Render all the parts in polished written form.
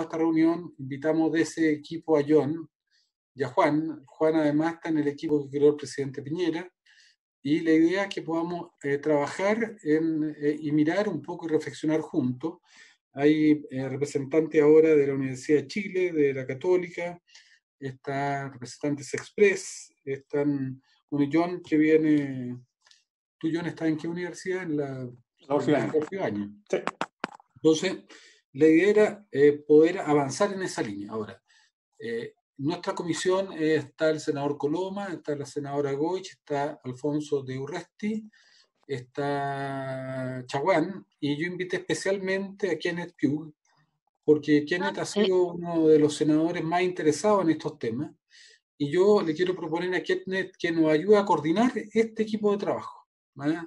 a esta reunión, invitamos de ese equipo a John y a Juan. Juan además está en el equipo que creó el presidente Piñera, y la idea es que podamos trabajar y mirar un poco y reflexionar juntos. Hay representantes ahora de la Universidad de Chile, de la Católica, están representantes Express, están un John que viene. ¿Tú, John, estás en qué universidad? En la Porfibañez. Sí. Entonces, la idea era poder avanzar en esa línea. Ahora, nuestra comisión está el senador Coloma, está la senadora Goich, está Alfonso de Urresti, está Chaguán, y yo invité especialmente a Kenneth Pugh, porque Kenneth ha sido uno de los senadores más interesados en estos temas, y yo le quiero proponer a Kenneth que nos ayude a coordinar este equipo de trabajo, ¿vale?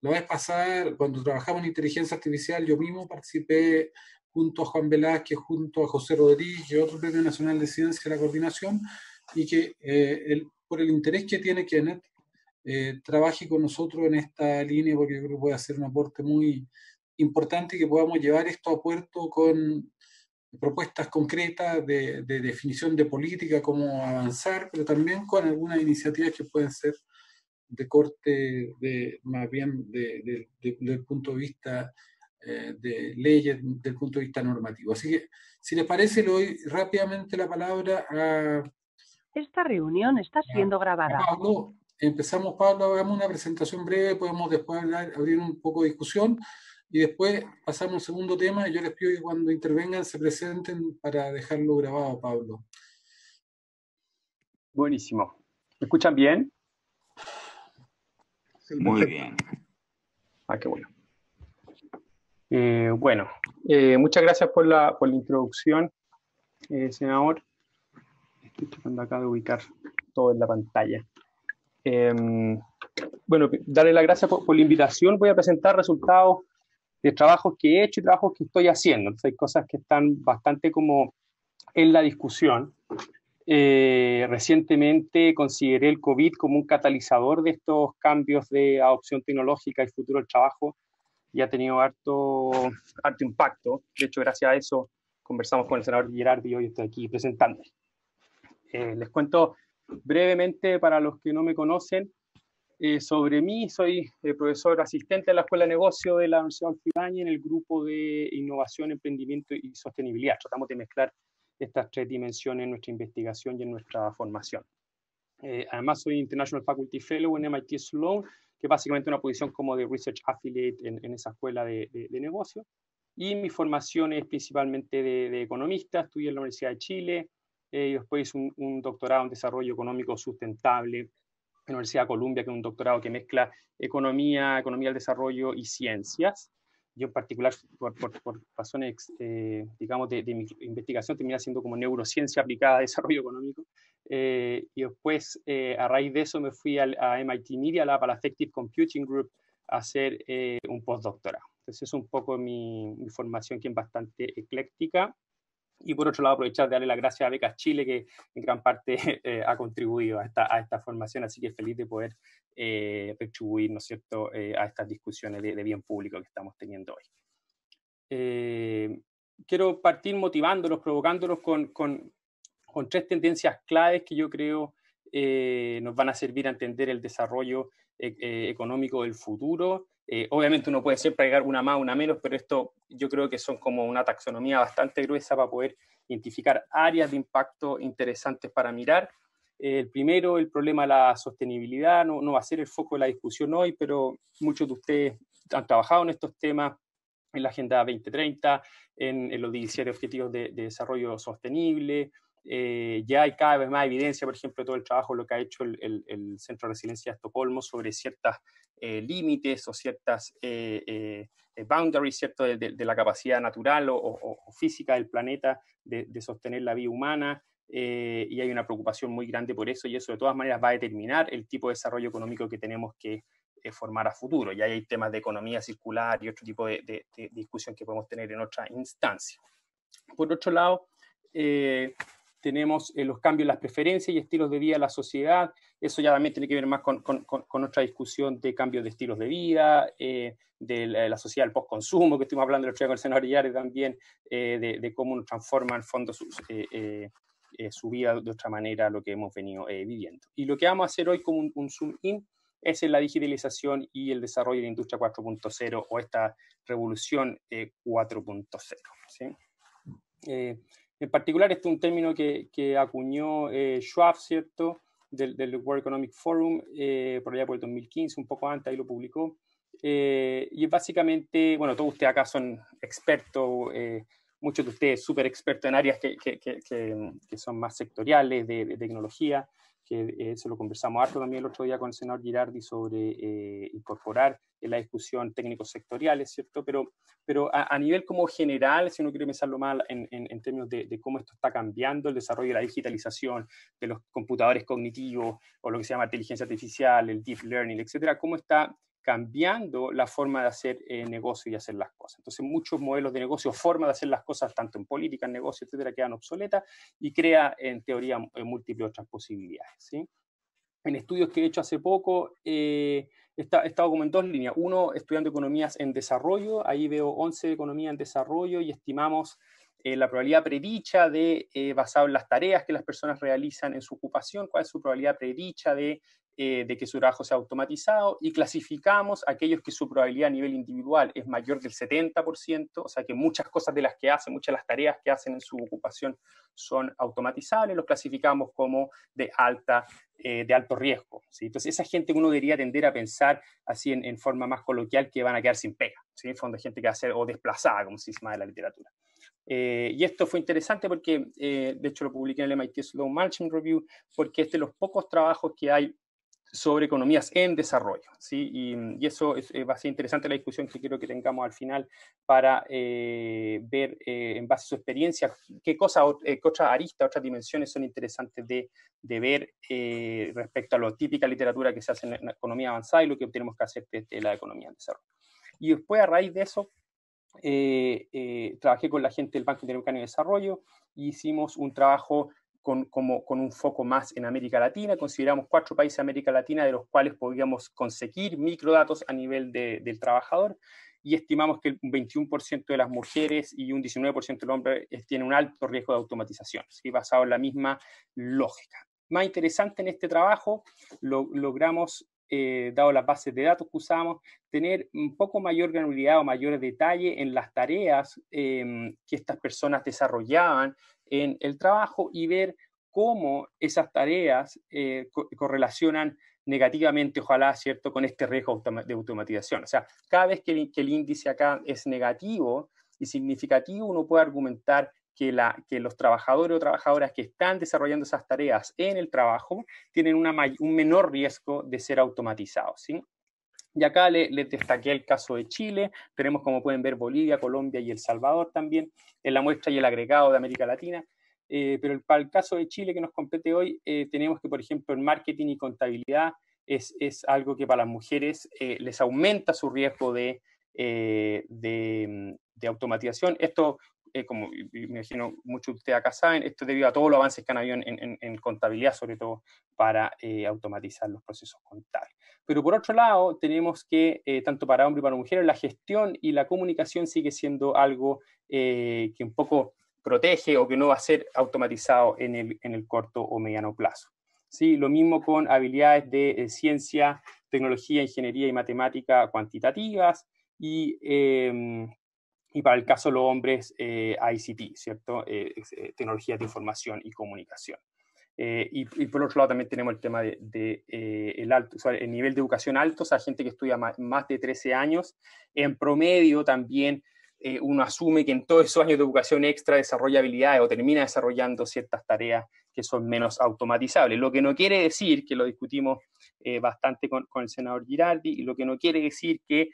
La vez pasada, cuando trabajamos en inteligencia artificial, yo mismo participé junto a Juan Velázquez, junto a José Rodríguez y otro Premio Nacional de Ciencia de la Coordinación, y que por el interés que tiene Kenneth, trabaje con nosotros en esta línea, porque yo creo que puede hacer un aporte muy importante y que podamos llevar esto a puerto con propuestas concretas de definición de política, cómo avanzar, pero también con algunas iniciativas que pueden ser de corte, más bien del punto de vista de leyes, del punto de vista normativo. Así que, si les parece, le doy rápidamente la palabra a... Esta reunión está siendo grabada. Pablo. Empezamos, Pablo, hagamos una presentación breve, podemos después abrir un poco de discusión, y después pasamos al segundo tema, y yo les pido que cuando intervengan se presenten para dejarlo grabado, Pablo. Buenísimo. ¿Me escuchan bien? Muy bien. Ah, qué bueno. Muchas gracias por la introducción, senador. Estoy tratando acá de ubicar todo en la pantalla. Darle las gracias por la invitación. Voy a presentar resultados de trabajos que he hecho y trabajos que estoy haciendo. Entonces, hay cosas que están bastante como en la discusión. Recientemente consideré el COVID como un catalizador de estos cambios de adopción tecnológica y futuro del trabajo, y ha tenido harto impacto. De hecho, gracias a eso conversamos con el senador Girardi y hoy estoy aquí presentando. Les cuento brevemente, para los que no me conocen, sobre mí. Soy profesor asistente en la Escuela de Negocio de la Universidad Porfibañez en el grupo de Innovación, Emprendimiento y Sostenibilidad. Tratamos de mezclar estas tres dimensiones en nuestra investigación y en nuestra formación. Además, soy International Faculty Fellow en MIT Sloan, que es básicamente una posición como de Research Affiliate en esa escuela de negocio. Y mi formación es principalmente de economista. Estudié en la Universidad de Chile, y después hice un doctorado en Desarrollo Económico Sustentable en la Universidad de Columbia, que es un doctorado que mezcla economía del desarrollo y ciencias. Yo en particular, por razones, digamos, de mi investigación, terminé haciendo como neurociencia aplicada a desarrollo económico. Y después, a raíz de eso, me fui a MIT Media Lab, a la Affective Computing Group, a hacer un postdoctorado. Entonces, es un poco mi formación, que es bastante ecléctica. Y por otro lado, aprovechar de darle las gracias a Becas Chile, que en gran parte ha contribuido a esta formación, así que feliz de poder retribuir, ¿no es cierto?, a estas discusiones de bien público que estamos teniendo hoy. Quiero partir motivándolos, provocándolos con tres tendencias claves que yo creo nos van a servir a entender el desarrollo económico del futuro. Obviamente uno puede siempre agregar una más, una menos, pero esto yo creo que son como una taxonomía bastante gruesa para poder identificar áreas de impacto interesantes para mirar. El primero, el problema de la sostenibilidad, no va a ser el foco de la discusión hoy, pero muchos de ustedes han trabajado en estos temas, en la Agenda 2030, en los 17 Objetivos de Desarrollo Sostenible. Ya hay cada vez más evidencia, por ejemplo, de todo el trabajo, lo que ha hecho el Centro de Resiliencia de Estocolmo sobre ciertos límites o ciertas boundaries, ¿cierto?, de la capacidad natural o física del planeta de sostener la vida humana, y hay una preocupación muy grande por eso, y eso de todas maneras va a determinar el tipo de desarrollo económico que tenemos que formar a futuro. Ya hay temas de economía circular y otro tipo de discusión que podemos tener en otra instancia. Por otro lado, tenemos los cambios en las preferencias y estilos de vida de la sociedad. Eso ya también tiene que ver más con otra discusión de cambios de estilos de vida, de la sociedad del postconsumo, que estuvimos hablando el otro día con el senador Yardi también, de cómo nos transforma en fondo su vida de otra manera a lo que hemos venido viviendo. Y lo que vamos a hacer hoy como un zoom in es en la digitalización y el desarrollo de la industria 4.0 o esta revolución 4.0. ¿Sí? En particular, este es un término que acuñó Schwab, ¿cierto?, del World Economic Forum, por allá por el 2015, un poco antes, ahí lo publicó. Y es básicamente, bueno, todos ustedes acá son expertos, muchos de ustedes súper expertos en áreas que son más sectoriales de tecnología, que eso lo conversamos harto también el otro día con el senador Girardi sobre incorporar en la discusión técnicos sectoriales, ¿cierto? Pero a nivel como general, si uno quiere pensarlo mal en términos de cómo esto está cambiando el desarrollo de la digitalización, de los computadores cognitivos, o lo que se llama inteligencia artificial, el deep learning, etcétera, cómo está cambiando la forma de hacer negocio y hacer las cosas. Entonces, muchos modelos de negocio, formas de hacer las cosas, tanto en política, en negocio, etcétera, quedan obsoletas y crea, en teoría, múltiples otras posibilidades, ¿sí? En estudios que he hecho hace poco, he estado como en dos líneas. Uno, estudiando economías en desarrollo. Ahí veo 11 economías en desarrollo y estimamos la probabilidad predicha basado en las tareas que las personas realizan en su ocupación, cuál es su probabilidad predicha de que su trabajo sea automatizado, y clasificamos aquellos que su probabilidad a nivel individual es mayor del 70%, o sea que muchas cosas de las que hacen, muchas de las tareas que hacen en su ocupación son automatizables, los clasificamos como de alto riesgo, ¿sí? Entonces, esa gente uno debería tender a pensar así en forma más coloquial que van a quedar sin pega, ¿sí? En fondo, gente que va a ser o desplazada, como se dice más en la literatura. Y esto fue interesante porque, de hecho, lo publiqué en el MIT Sloan Management Review, porque es de los pocos trabajos que hay sobre economías en desarrollo, ¿sí? Y eso va a ser interesante la discusión que quiero que tengamos al final para ver, en base a su experiencia, qué otras aristas, otras dimensiones son interesantes de ver respecto a la típica literatura que se hace en la economía avanzada y lo que tenemos que hacer desde la economía en desarrollo. Y después, a raíz de eso, trabajé con la gente del Banco Interamericano de Desarrollo y hicimos un trabajo con un foco más en América Latina. Consideramos 4 países de América Latina de los cuales podíamos conseguir microdatos a nivel del trabajador, y estimamos que un 21% de las mujeres y un 19% de los hombres tienen un alto riesgo de automatización, ¿sí? Basado en la misma lógica. Más interesante en este trabajo, logramos, dado las bases de datos que usamos, tener un poco mayor granularidad o mayor detalle en las tareas que estas personas desarrollaban en el trabajo y ver cómo esas tareas correlacionan negativamente, ojalá, ¿cierto?, con este riesgo de automatización. O sea, cada vez que el índice acá es negativo y significativo, uno puede argumentar que los trabajadores o trabajadoras que están desarrollando esas tareas en el trabajo tienen un menor riesgo de ser automatizados, ¿sí? Y acá les destaqué el caso de Chile. Tenemos, como pueden ver, Bolivia, Colombia y El Salvador también en la muestra y el agregado de América Latina. Pero para el caso de Chile que nos compete hoy, tenemos que, por ejemplo, en marketing y contabilidad es algo que para las mujeres les aumenta su riesgo de automatización. Esto, como me imagino muchos de ustedes acá saben, esto es debido a todos los avances que han habido en contabilidad, sobre todo para automatizar los procesos contables. Pero por otro lado, tenemos que, tanto para hombres y para mujeres, la gestión y la comunicación sigue siendo algo que un poco protege o que no va a ser automatizado en el corto o mediano plazo. ¿Sí? Lo mismo con habilidades de ciencia, tecnología, ingeniería y matemática cuantitativas y para el caso de los hombres, ICT, ¿cierto? Tecnologías de información y comunicación. Y por otro lado también tenemos el tema el nivel de educación alto, o sea, gente que estudia más de 13 años. En promedio también uno asume que en todos esos años de educación extra desarrolla habilidades o termina desarrollando ciertas tareas que son menos automatizables. Lo que no quiere decir, que lo discutimos bastante con el senador Girardi, y lo que no quiere decir que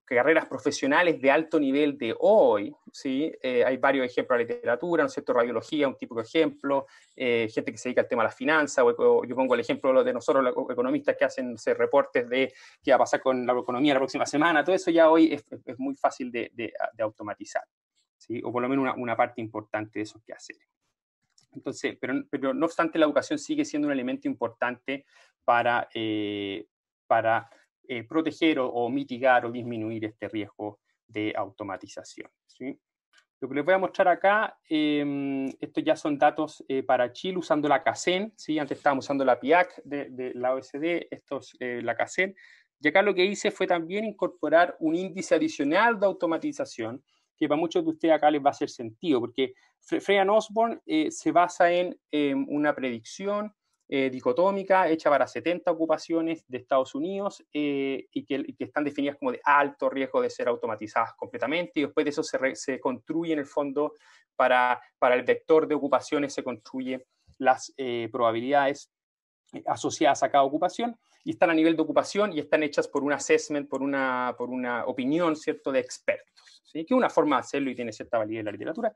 carreras profesionales de alto nivel de hoy, ¿sí? Hay varios ejemplos en la literatura, ¿no es cierto? Radiología, un típico ejemplo, gente que se dedica al tema de la finanza, o yo pongo el ejemplo de nosotros, los economistas que hacen reportes de qué va a pasar con la economía la próxima semana. Todo eso ya hoy es muy fácil de automatizar, ¿sí? O por lo menos una parte importante de esos quehaceres. Entonces, pero no obstante, la educación sigue siendo un elemento importante para proteger o mitigar o disminuir este riesgo de automatización, ¿sí? Lo que les voy a mostrar acá, estos ya son datos para Chile usando la CACEN, ¿sí? Antes estábamos usando la PIAC de la OECD, esto es la CACEN. Y acá lo que hice fue también incorporar un índice adicional de automatización, que para muchos de ustedes acá les va a hacer sentido, porque Frey and Osborne se basa en una predicción dicotómica hecha para 70 ocupaciones de Estados Unidos y que están definidas como de alto riesgo de ser automatizadas completamente, y después de eso se construye en el fondo para el vector de ocupaciones, se construyen las probabilidades asociadas a cada ocupación, y están a nivel de ocupación y están hechas por un assessment, por una opinión, ¿cierto?, de expertos, ¿sí? Que es una forma de hacerlo y tiene cierta validez en la literatura.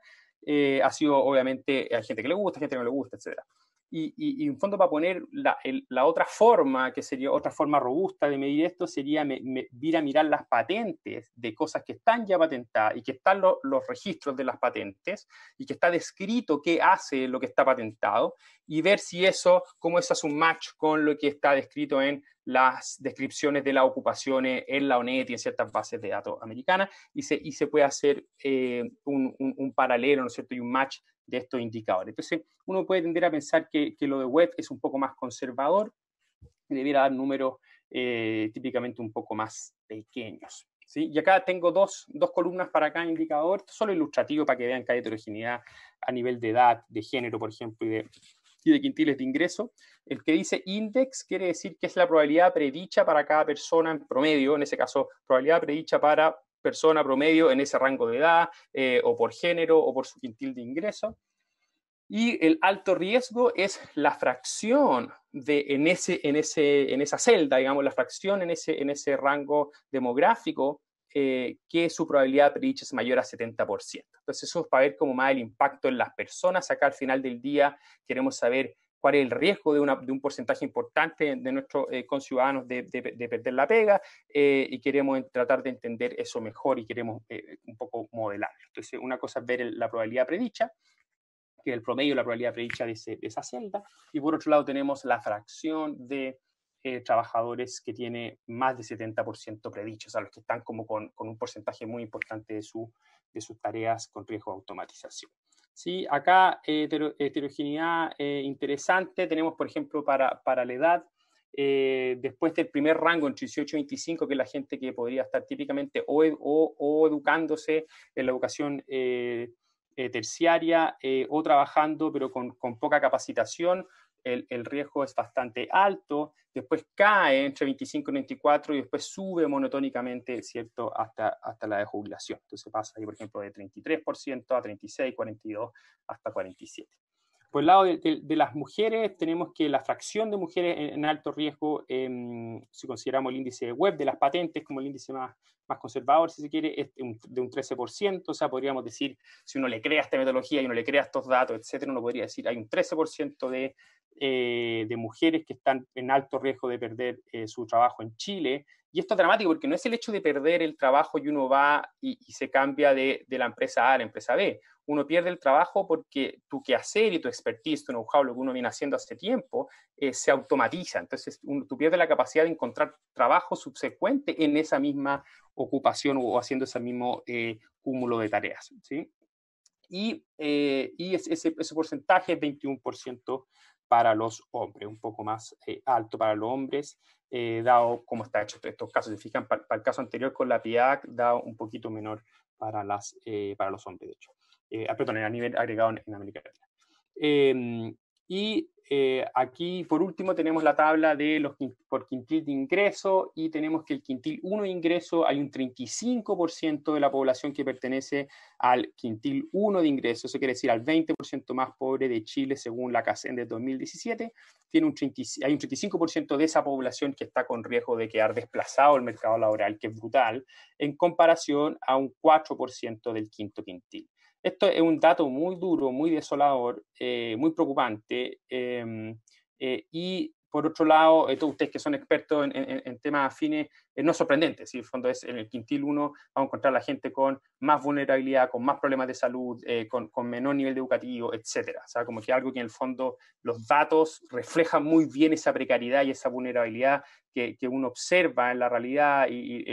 Ha sido, obviamente, hay gente que le gusta, gente que no le gusta, etc. Y en fondo, para poner la otra forma, que sería otra forma robusta de medir esto, sería ir a mirar las patentes de cosas que están ya patentadas y que están los registros de las patentes y que está descrito qué hace lo que está patentado, y ver si cómo eso hace un match con lo que está descrito en las descripciones de las ocupaciones en la ONET y en ciertas bases de datos americanas, y se puede hacer un paralelo, ¿no es cierto?, y un match de estos indicadores. Entonces, uno puede tender a pensar que lo de web es un poco más conservador y debiera dar números típicamente un poco más pequeños, ¿sí? Y acá tengo dos columnas para cada indicador, solo ilustrativo para que vean que hay heterogeneidad a nivel de edad, de género, por ejemplo, y de quintiles de ingreso. El que dice index quiere decir que es la probabilidad predicha para cada persona en promedio, en ese caso, probabilidad predicha para persona promedio en ese rango de edad, o por género, o por su quintil de ingreso. Y el alto riesgo es la fracción en esa celda, digamos, la fracción en ese rango demográfico, que su probabilidad predicha es mayor a 70%. Entonces, eso es para ver cómo más el impacto en las personas. Acá al final del día queremos saber cuál es el riesgo de un porcentaje importante de nuestros conciudadanos de perder la pega, y queremos tratar de entender eso mejor y queremos un poco modelarlo. Entonces, una cosa es ver la probabilidad predicha, que es el promedio de la probabilidad predicha de esa celda, y por otro lado tenemos la fracción de trabajadores que tiene más de 70% predicho, o sea, los que están como con un porcentaje muy importante de sus tareas con riesgo de automatización. ¿Sí? Acá heterogeneidad interesante, tenemos por ejemplo para la edad, después del primer rango entre 18 y 25, que es la gente que podría estar típicamente o educándose en la educación terciaria, o trabajando pero con poca capacitación, el riesgo es bastante alto. Después cae entre 25 y 24 y después sube monotónicamente, ¿cierto?, hasta la de jubilación. Entonces pasa ahí, por ejemplo, de 33% a 36, 42, hasta 47. Por el lado de las mujeres, tenemos que la fracción de mujeres en alto riesgo, si consideramos el índice web de las patentes como el índice más conservador, si se quiere, es de un 13%. O sea, podríamos decir, si uno le crea esta metodología y uno le crea estos datos, etcétera, uno podría decir, hay un 13% de mujeres que están en alto riesgo de perder su trabajo en Chile. Y esto es dramático porque no es el hecho de perder el trabajo y uno va y se cambia de la empresa A a la empresa B. Uno pierde el trabajo porque tu quehacer y tu expertise, tu know-how, lo que uno viene haciendo hace tiempo, se automatiza. Entonces, tú pierdes la capacidad de encontrar trabajo subsecuente en esa misma ocupación o haciendo ese mismo cúmulo de tareas, ¿sí? Y ese porcentaje es 21% para los hombres, un poco más alto para los hombres, dado cómo está hecho estos casos. Si fijan, para el caso anterior con la PIAC, da un poquito menor para los hombres, de hecho. Perdón, a nivel agregado en América Latina. Aquí, por último, tenemos la tabla de por quintil de ingreso, y tenemos que el quintil 1 de ingreso hay un 35% de la población que pertenece al quintil 1 de ingreso, eso quiere decir al 20% más pobre de Chile según la CACEN de 2017. Hay un 35% de esa población que está con riesgo de quedar desplazado del mercado laboral, que es brutal, en comparación a un 4% del quinto quintil. Esto es un dato muy duro, muy desolador, muy preocupante, y por otro lado, todos ustedes que son expertos en temas afines, no es sorprendente. ¿Sí? En el fondo, en el quintil 1 vamos a encontrar a la gente con más vulnerabilidad, con más problemas de salud, con menor nivel educativo, etc. O sea, como que algo que en el fondo los datos reflejan muy bien esa precariedad y esa vulnerabilidad que uno observa en la realidad, y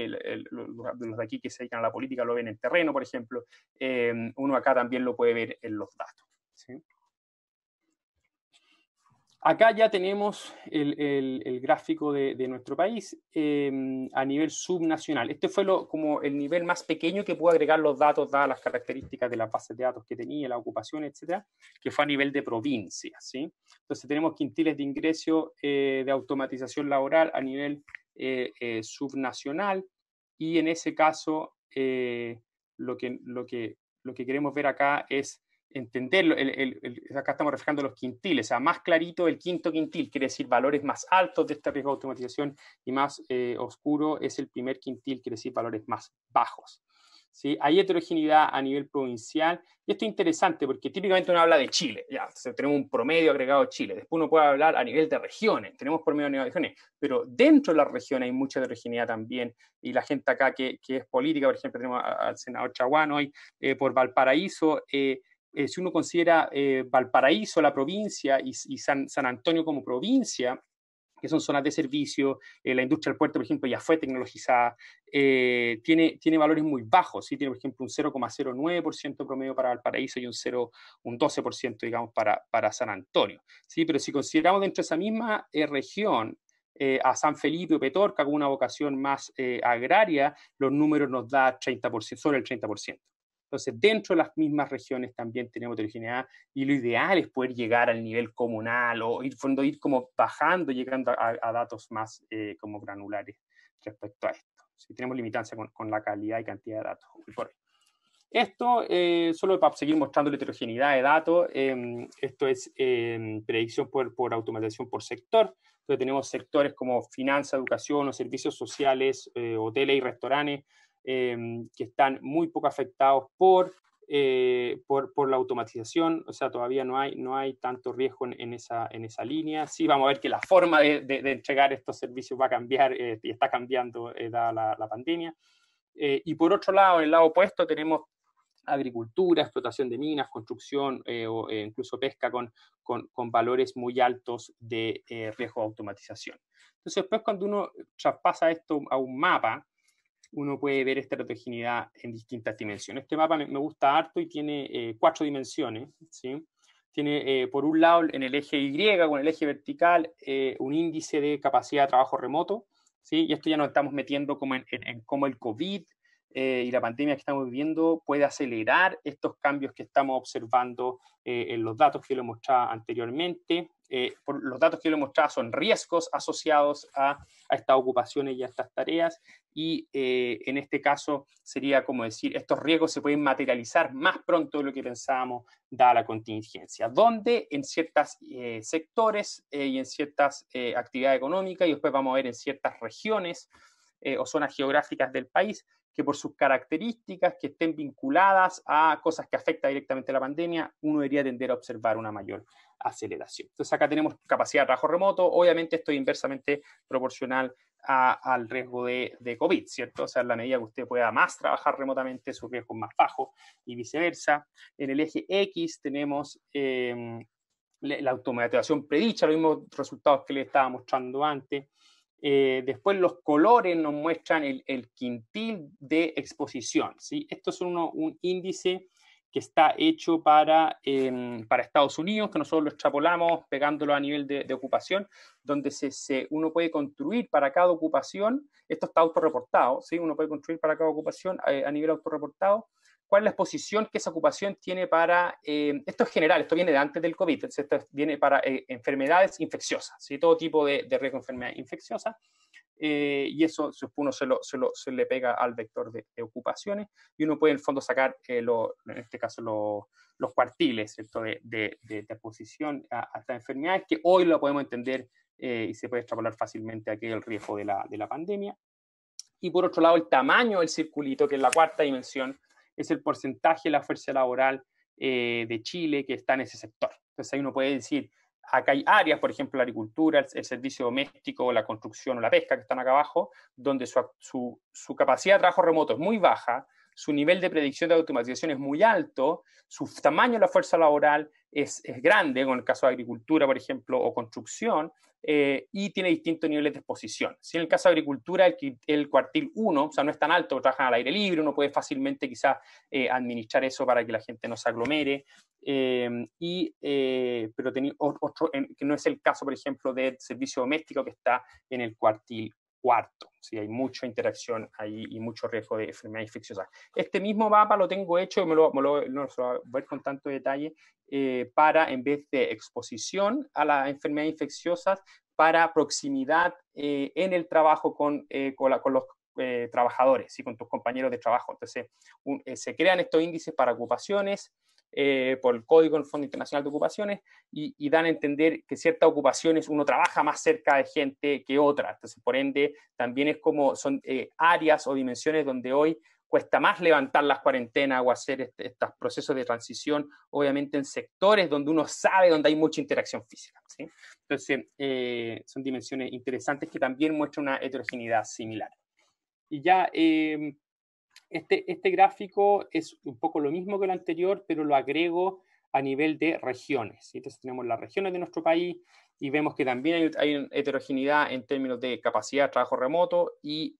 los de aquí que se dedican a la política lo ven en terreno, por ejemplo. Uno acá también lo puede ver en los datos. ¿Sí? Acá ya tenemos el gráfico de nuestro país a nivel subnacional. Este fue como el nivel más pequeño que pudo agregar los datos, dadas las características de las bases de datos que tenía, la ocupación, etcétera, que fue a nivel de provincia. ¿Sí? Entonces tenemos quintiles de ingreso de automatización laboral a nivel subnacional, y en ese caso lo que queremos ver acá es entenderlo. Acá estamos reflejando los quintiles, o sea, más clarito el quinto quintil, quiere decir valores más altos de este riesgo de automatización, y más oscuro es el primer quintil, quiere decir valores más bajos. ¿Sí? Hay heterogeneidad a nivel provincial, y esto es interesante porque típicamente uno habla de Chile, ya, tenemos un promedio agregado de Chile, después uno puede hablar a nivel de regiones, tenemos promedio a nivel de regiones, pero dentro de las regiones hay mucha heterogeneidad también, y la gente acá que es política, por ejemplo, tenemos al senador Chaguán hoy por Valparaíso. Si uno considera Valparaíso, la provincia, y San Antonio como provincia, que son zonas de servicio, la industria del puerto, por ejemplo, ya fue tecnologizada, tiene valores muy bajos, ¿sí? Tiene, por ejemplo, un 0,09% promedio para Valparaíso y un 12%, digamos, para San Antonio. ¿Sí? Pero si consideramos dentro de esa misma región a San Felipe o Petorca con una vocación más agraria, los números nos da 30%, sobre el 30%. Entonces, dentro de las mismas regiones también tenemos heterogeneidad, y lo ideal es poder llegar al nivel comunal o ir como bajando, llegando a datos más como granulares respecto a esto. Si tenemos limitancia con la calidad y cantidad de datos. Esto, solo para seguir mostrando la heterogeneidad de datos, esto es predicción por automatización por sector. Entonces tenemos sectores como finanzas, educación o servicios sociales, hoteles y restaurantes, que están muy poco afectados por la automatización. O sea, todavía no hay tanto riesgo en esa línea. Sí, vamos a ver que la forma de entregar estos servicios va a cambiar y está cambiando dada la pandemia. Y por otro lado, en el lado opuesto, tenemos agricultura, explotación de minas, construcción o incluso pesca con valores muy altos de riesgo de automatización. Entonces, después cuando uno traspasa esto a un mapa, uno puede ver esta heterogeneidad en distintas dimensiones. Este mapa me gusta harto y tiene 4 dimensiones, ¿sí? Tiene, por un lado, en el eje Y, con el eje vertical, un índice de capacidad de trabajo remoto, ¿sí? Y esto ya nos estamos metiendo como en cómo el COVID y la pandemia que estamos viviendo puede acelerar estos cambios que estamos observando en los datos que lo mostraba anteriormente. Los datos que lo mostraba son riesgos asociados a estas ocupaciones y a estas tareas, y en este caso sería como decir, estos riesgos se pueden materializar más pronto de lo que pensábamos dada la contingencia, donde en ciertos sectores y en ciertas actividades económicas, y después vamos a ver en ciertas regiones o zonas geográficas del país, que por sus características que estén vinculadas a cosas que afectan directamente a la pandemia, uno debería tender a observar una mayor aceleración. Entonces acá tenemos capacidad de trabajo remoto, obviamente esto es inversamente proporcional al riesgo de COVID, ¿cierto? O sea, en la medida que usted pueda más trabajar remotamente, su riesgo es más bajo y viceversa. En el eje X tenemos la automatización predicha, los mismos resultados que le estaba mostrando antes. Después los colores nos muestran el quintil de exposición, ¿sí? Esto es un índice que está hecho para Estados Unidos, que nosotros lo extrapolamos pegándolo a nivel de ocupación, donde uno puede construir para cada ocupación, esto está autorreportado, ¿sí? Uno puede construir para cada ocupación a nivel autorreportado, cuál es la exposición que esa ocupación tiene para, esto es general, esto viene de antes del COVID, esto viene para enfermedades infecciosas, ¿sí? Todo tipo de riesgo de enfermedad infecciosa, y eso uno se le pega al vector de ocupaciones, y uno puede en el fondo sacar, en este caso, los cuartiles, ¿cierto? de exposición a estas enfermedades, que hoy lo podemos entender y se puede extrapolar fácilmente a aquel riesgo de la pandemia. Y por otro lado, el tamaño del circulito, que es la cuarta dimensión, es el porcentaje de la fuerza laboral de Chile que está en ese sector. Entonces ahí uno puede decir, acá hay áreas, por ejemplo, la agricultura, el servicio doméstico, la construcción o la pesca, que están acá abajo, donde su capacidad de trabajo remoto es muy baja, su nivel de predicción de automatización es muy alto, su tamaño de la fuerza laboral es grande, con el caso de agricultura, por ejemplo, o construcción, y tiene distintos niveles de exposición. Si en el caso de agricultura, el cuartil 1, o sea, no es tan alto, trabajan al aire libre, uno puede fácilmente quizás administrar eso para que la gente no se aglomere, pero otro, que no es el caso, por ejemplo, del servicio doméstico que está en el cuartil cuarto. ¿Sí? Hay mucha interacción ahí y mucho riesgo de enfermedad infecciosa. Este mismo mapa lo tengo hecho, no lo voy a ver con tanto detalle, para, en vez de exposición a las enfermedades infecciosas, para proximidad en el trabajo con los trabajadores y con tus compañeros de trabajo. Entonces, se crean estos índices para ocupaciones, por el Código del Fondo Internacional de Ocupaciones, y dan a entender que ciertas ocupaciones uno trabaja más cerca de gente que otras. Entonces, por ende, también es como son áreas o dimensiones donde hoy cuesta más levantar las cuarentenas o hacer estos procesos de transición, obviamente en sectores donde uno sabe donde hay mucha interacción física, ¿sí? Entonces, son dimensiones interesantes que también muestran una heterogeneidad similar. Y ya, este gráfico es un poco lo mismo que el anterior, pero lo agrego a nivel de regiones, ¿sí? Entonces tenemos las regiones de nuestro país y vemos que también hay heterogeneidad en términos de capacidad de trabajo remoto y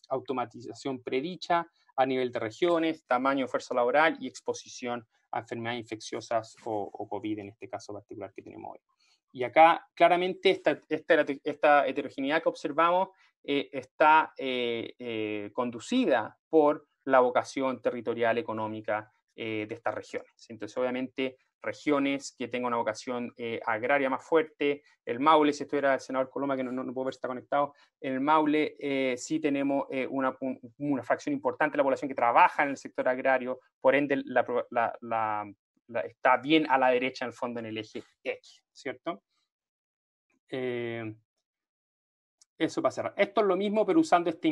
automatización predicha a nivel de regiones, tamaño de fuerza laboral y exposición a enfermedades infecciosas o COVID en este caso particular que tenemos hoy. Y acá claramente esta heterogeneidad que observamos está conducida por la vocación territorial económica de estas regiones. Entonces, obviamente, regiones que tengan una vocación agraria más fuerte, el Maule, si esto era el senador Coloma, que no puedo ver si está conectado, en el Maule sí tenemos una fracción importante de la población que trabaja en el sector agrario, por ende está bien a la derecha en el fondo en el eje X, ¿cierto? Eso para cerrar. Esto es lo mismo, pero usando este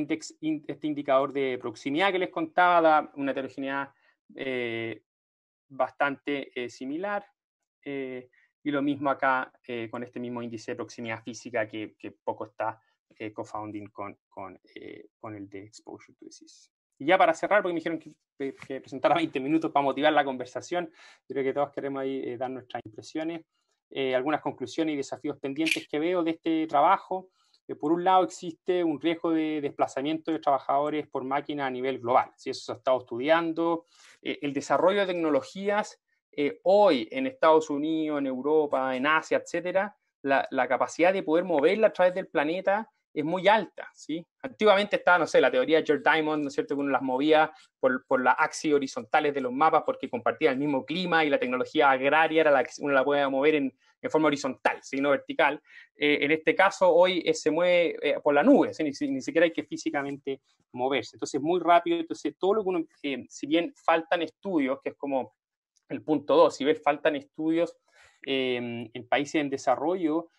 indicador de proximidad que les contaba, da una heterogeneidad bastante similar. Y lo mismo acá con este mismo índice de proximidad física que poco está co-founding con el de Exposure to Disease. Y ya para cerrar, porque me dijeron que presentara 20 minutos para motivar la conversación, creo que todos queremos ahí dar nuestras impresiones, algunas conclusiones y desafíos pendientes que veo de este trabajo. Por un lado, existe un riesgo de desplazamiento de trabajadores por máquina a nivel global. ¿Sí? Eso se ha estado estudiando. El desarrollo de tecnologías hoy en Estados Unidos, en Europa, en Asia, etcétera, la capacidad de poder moverla a través del planeta es muy alta, ¿sí? Antiguamente estaba, no sé, la teoría de George Diamond, ¿no es cierto?, que uno las movía por las axis horizontales de los mapas porque compartían el mismo clima y la tecnología agraria era la que uno la podía mover en forma horizontal, ¿sí? No vertical. En este caso, hoy se mueve por la nube, ¿sí? Ni siquiera hay que físicamente moverse. Entonces, muy rápido. Entonces, todo lo que uno, si bien faltan estudios, que es como el punto 2, si bien faltan estudios en países en desarrollo,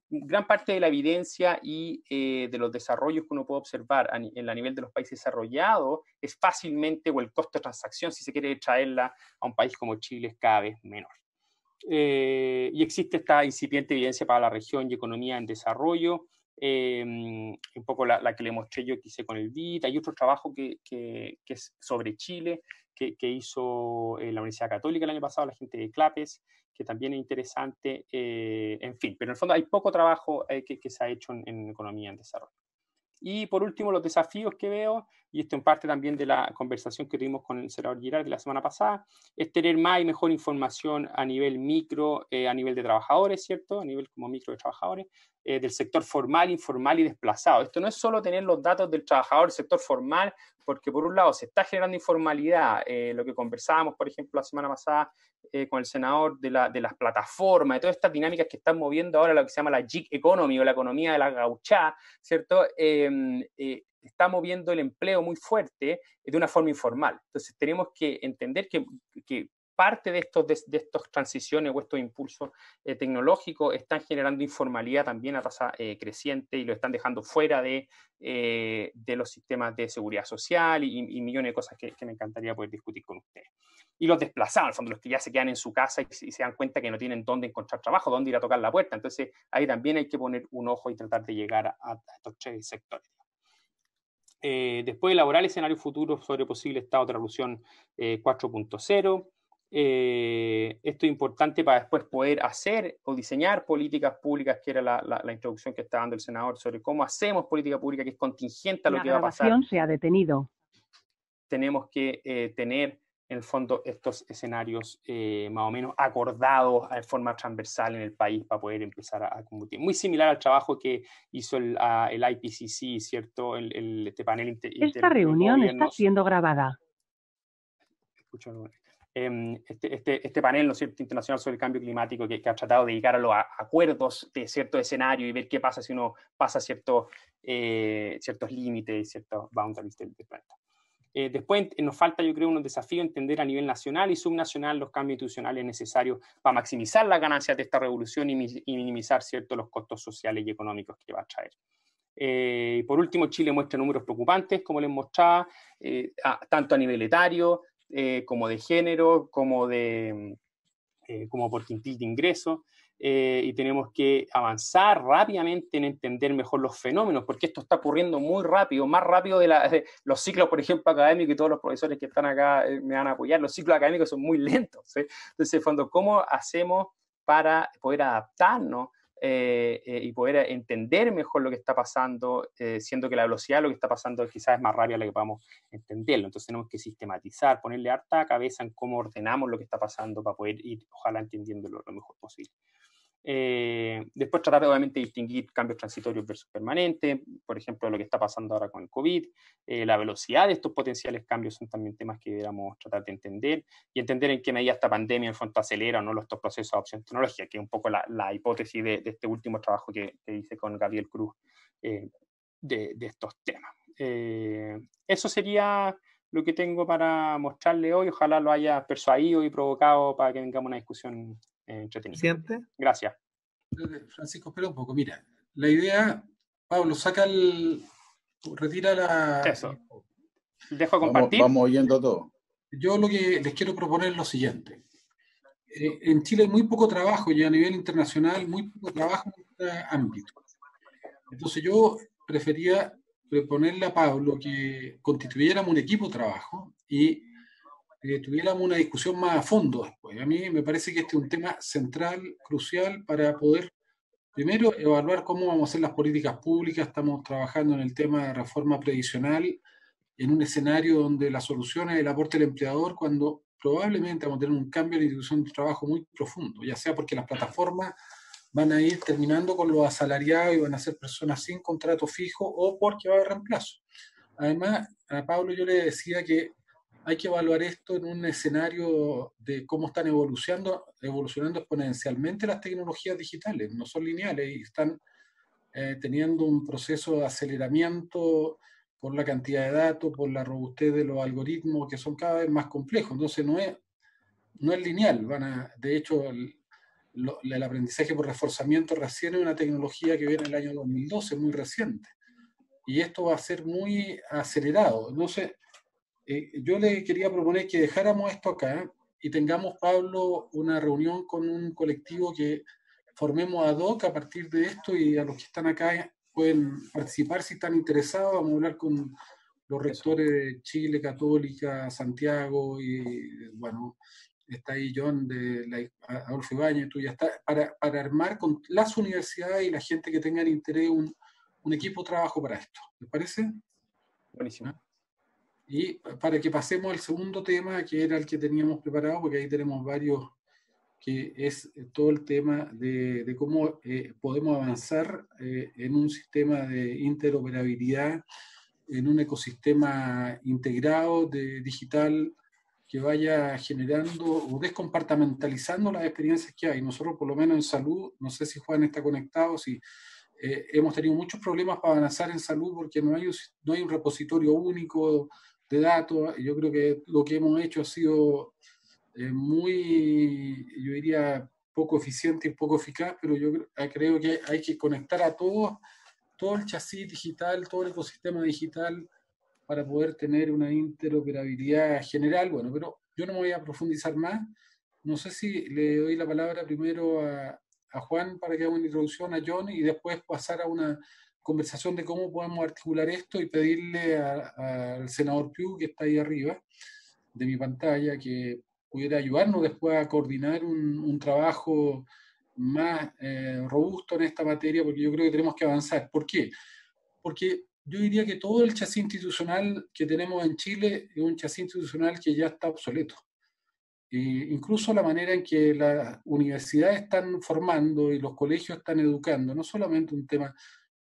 gran parte de la evidencia y de los desarrollos que uno puede observar a nivel de los países desarrollados es fácilmente, o el costo de transacción, si se quiere traerla a un país como Chile, es cada vez menor. Y existe esta incipiente evidencia para la región y economía en desarrollo, un poco la que le mostré yo que hice con el BID. Hay otro trabajo que es sobre Chile, que hizo la Universidad Católica el año pasado, la gente de CLAPES, que también es interesante, en fin, pero en el fondo hay poco trabajo que se ha hecho en economía en desarrollo. Y por último, los desafíos que veo, y esto en parte también de la conversación que tuvimos con el senador Girard de la semana pasada, es tener más y mejor información a nivel micro, a nivel de trabajadores, ¿cierto? A nivel como micro de trabajadores, del sector formal, informal y desplazado. Esto no es solo tener los datos del trabajador del sector formal, porque por un lado se está generando informalidad, lo que conversábamos, por ejemplo, la semana pasada con el senador de las plataformas, de todas estas dinámicas que están moviendo ahora lo que se llama la gig economy o la economía de la gauchá, ¿cierto? Está moviendo el empleo muy fuerte de una forma informal. Entonces tenemos que entender que parte de estas transiciones o estos impulsos tecnológicos están generando informalidad también a tasa creciente y lo están dejando fuera de los sistemas de seguridad social y millones de cosas que me encantaría poder discutir con ustedes. y los desplazados, en el fondo, los que ya se quedan en su casa y se dan cuenta que no tienen dónde encontrar trabajo, dónde ir a tocar la puerta. Entonces, ahí también hay que poner un ojo y tratar de llegar a estos 3 sectores. Después elaborar escenarios futuros sobre posible estado de revolución 4.0. Esto es importante para después poder hacer o diseñar políticas públicas, que era la introducción que está dando el senador sobre cómo hacemos política pública que es contingente a lo que va a pasar. La grabación se ha detenido. Tenemos que tener, en el fondo, estos escenarios más o menos acordados de forma transversal en el país para poder empezar a combatir. Muy similar al trabajo que hizo el IPCC, ¿cierto? Este panel Esta reunión está siendo grabada. Este panel, ¿no es cierto?, internacional sobre el cambio climático que ha tratado de llegar a los acuerdos de cierto escenario y ver qué pasa si uno pasa ciertos límites, ciertos boundaries del planeta. Después nos falta, yo creo, un desafío entender a nivel nacional y subnacional los cambios institucionales necesarios para maximizar las ganancias de esta revolución y minimizar, ¿cierto?, los costos sociales y económicos que va a traer. Por último, Chile muestra números preocupantes, como les mostraba, tanto a nivel etario, como de género, como por quintil de ingresos, y tenemos que avanzar rápidamente en entender mejor los fenómenos, porque esto está ocurriendo muy rápido, más rápido de los ciclos, por ejemplo, académicos, y todos los profesores que están acá me van a apoyar, los ciclos académicos son muy lentos, ¿sí? Entonces, en fondo, ¿cómo hacemos para poder adaptarnos y poder entender mejor lo que está pasando, siendo que la velocidad de lo que está pasando quizás es más rápida de la que podamos entenderlo? Entonces tenemos que sistematizar, ponerle harta cabeza en cómo ordenamos lo que está pasando para poder ir, ojalá, entendiéndolo lo mejor posible. Después tratar de, obviamente, distinguir cambios transitorios versus permanentes, por ejemplo, lo que está pasando ahora con el COVID, la velocidad de estos potenciales cambios son también temas que deberíamos tratar de entender, y entender en qué medida esta pandemia en el fondo acelera o no estos procesos de adopción tecnológica, que es un poco la hipótesis de este último trabajo que hice con Gabriel Cruz de estos temas. Eso sería lo que tengo para mostrarle hoy. Ojalá lo haya persuadido y provocado para que tengamos una discusión entretenida. ¿Siente? Gracias. Francisco, espera un poco. Mira, la idea, Pablo, retira la... Eso. Dejo compartir. Vamos oyendo todo. Yo lo que les quiero proponer es lo siguiente. En Chile hay muy poco trabajo y a nivel internacional muy poco trabajo en este ámbito. Entonces yo prefería proponerle a Pablo que constituyéramos un equipo de trabajo y tuviéramos una discusión más a fondo después. A mí me parece que este es un tema central, crucial, para poder, primero, evaluar cómo vamos a hacer las políticas públicas. Estamos trabajando en el tema de reforma previsional, en un escenario donde la solución es el aporte del empleador, cuando probablemente vamos a tener un cambio en la institución de trabajo muy profundo, ya sea porque las plataformas van a ir terminando con los asalariados y van a ser personas sin contrato fijo, o porque va a haber reemplazo. Además, a Pablo yo le decía que hay que evaluar esto en un escenario de cómo están evolucionando exponencialmente las tecnologías digitales, no son lineales y están teniendo un proceso de aceleramiento por la cantidad de datos, por la robustez de los algoritmos que son cada vez más complejos. Entonces no es lineal. De hecho, el aprendizaje por reforzamiento recién es una tecnología que viene en el año 2012, muy reciente. Y esto va a ser muy acelerado. Entonces, yo le quería proponer que dejáramos esto acá y tengamos, Pablo, una reunión con un colectivo que formemos ad hoc a partir de esto, y a los que están acá pueden participar si están interesados. Vamos a hablar con los rectores de Chile, Católica, Santiago, y bueno, está ahí John de Adolfo Ibáñez, tú ya estás, para armar con las universidades y la gente que tenga interés un equipo de trabajo para esto. ¿Les parece? Buenísimo. ¿Ah? Y para que pasemos al segundo tema, que era el que teníamos preparado, porque ahí tenemos varios, que es todo el tema de cómo podemos avanzar en un sistema de interoperabilidad, en un ecosistema integrado digital que vaya generando o descompartamentalizando las experiencias que hay. Nosotros, por lo menos en salud, no sé si Juan está conectado, si hemos tenido muchos problemas para avanzar en salud porque no hay un repositorio único de datos. Yo creo que lo que hemos hecho ha sido muy, yo diría, poco eficiente y poco eficaz, pero yo creo que hay que conectar a todo el chasis digital, todo el ecosistema digital, para poder tener una interoperabilidad general. Bueno, pero yo no me voy a profundizar más. No sé si le doy la palabra primero a Juan para que haga una introducción, a John, y después pasar a una conversación de cómo podemos articular esto y pedirle al senador Pugh, que está ahí arriba de mi pantalla, que pudiera ayudarnos después a coordinar un trabajo más robusto en esta materia, porque yo creo que tenemos que avanzar. ¿Por qué? Porque yo diría que todo el chasis institucional que tenemos en Chile es un chasis institucional que ya está obsoleto. Incluso la manera en que las universidades están formando y los colegios están educando, no solamente un tema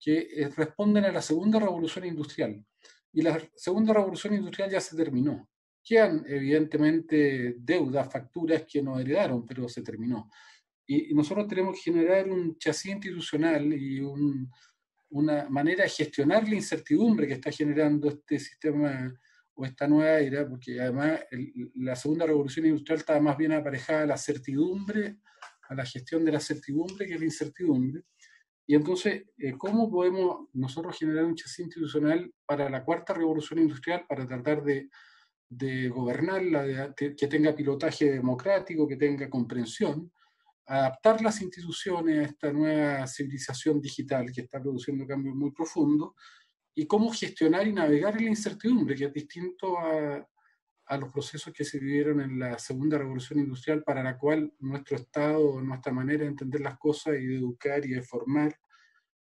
que responden a la segunda revolución industrial. Y la segunda revolución industrial ya se terminó. Quedan evidentemente deudas, facturas que nos heredaron, pero se terminó. Y nosotros tenemos que generar un chasis institucional y una manera de gestionar la incertidumbre que está generando este sistema o esta nueva era, porque además la segunda revolución industrial estaba más bien aparejada a la certidumbre, a la gestión de la certidumbre que la incertidumbre. Y entonces, ¿cómo podemos nosotros generar un chasis institucional para la cuarta revolución industrial, para tratar de gobernarla, que tenga pilotaje democrático, que tenga comprensión, adaptar las instituciones a esta nueva civilización digital que está produciendo cambios muy profundos, y cómo gestionar y navegar en la incertidumbre, que es distinto a los procesos que se vivieron en la segunda revolución industrial, para la cual nuestro Estado, nuestra manera de entender las cosas y de educar y de formar,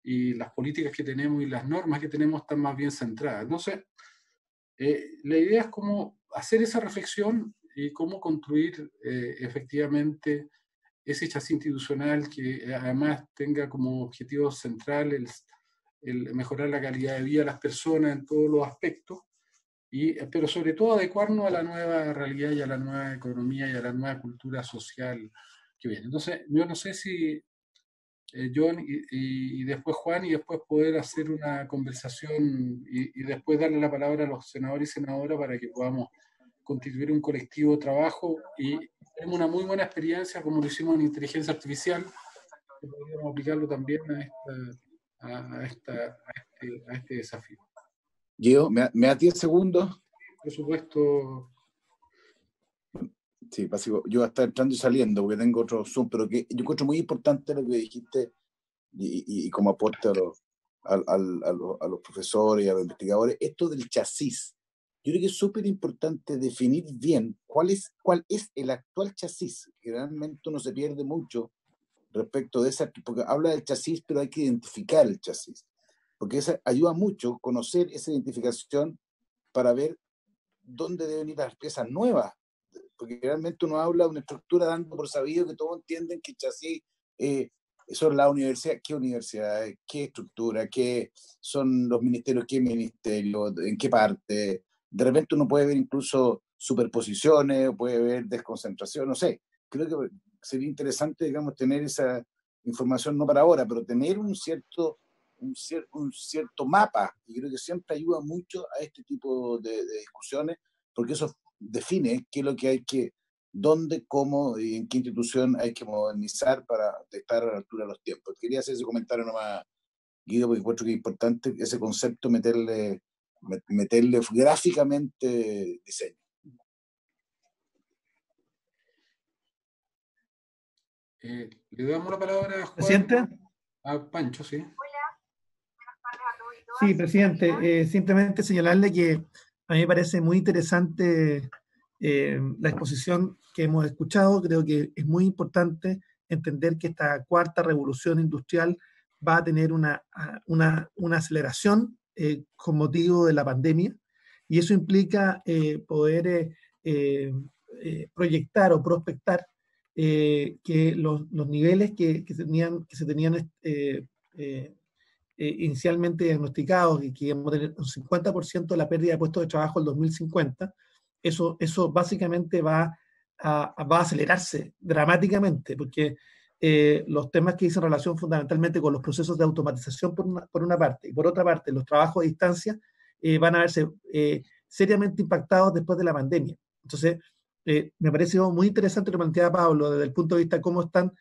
y las políticas que tenemos y las normas que tenemos están más bien centradas. Entonces, la idea es cómo hacer esa reflexión y cómo construir efectivamente ese chasis institucional que además tenga como objetivo central el mejorar la calidad de vida de las personas en todos los aspectos, pero sobre todo adecuarnos a la nueva realidad y a la nueva economía y a la nueva cultura social que viene. Entonces, yo no sé si John y después Juan, y después poder hacer una conversación y después darle la palabra a los senadores y senadoras para que podamos constituir un colectivo de trabajo, y tenemos una muy buena experiencia como lo hicimos en inteligencia artificial, que podríamos aplicarlo también a este desafío. Guido, ¿me da 10 segundos? Por supuesto. Sí, pasivo. Yo voy a estar entrando y saliendo porque tengo otro Zoom, pero que yo encuentro muy importante lo que dijiste y como aporte a los profesores y a los investigadores, esto del chasis. Yo creo que es súper importante definir bien cuál es el actual chasis, que realmente uno se pierde mucho respecto de esa, porque habla del chasis, pero hay que identificar el chasis, porque eso ayuda mucho conocer esa identificación para ver dónde deben ir las piezas nuevas, porque realmente uno habla de una estructura dando por sabido que todos entienden que el chasis son las universidades, qué universidades, qué estructura, qué son los ministerios, qué ministerio, en qué parte. De repente uno puede ver incluso superposiciones, puede ver desconcentración, no sé. Creo que sería interesante, digamos, tener esa información, no para ahora, pero tener un cierto mapa, y creo que siempre ayuda mucho a este tipo de discusiones, porque eso define qué es lo que hay que, dónde, cómo y en qué institución hay que modernizar para estar a la altura de los tiempos. Quería hacer ese comentario nomás, Guido, porque encuentro que es importante ese concepto meterle gráficamente diseño. Le damos la palabra a Juan. ¿Presidente? A Pancho, sí. Sí, presidente. Simplemente señalarle que a mí me parece muy interesante la exposición que hemos escuchado. Creo que es muy importante entender que esta cuarta revolución industrial va a tener una aceleración con motivo de la pandemia, y eso implica poder proyectar o prospectar que los niveles que se tenían inicialmente diagnosticados, y que íbamos a tener un 50% de la pérdida de puestos de trabajo en 2050, eso básicamente va a acelerarse dramáticamente, porque los temas que dicen relación fundamentalmente con los procesos de automatización por una parte, y por otra parte los trabajos a distancia van a verse seriamente impactados después de la pandemia. Entonces, me parece muy interesante lo que planteaba Pablo desde el punto de vista de cómo están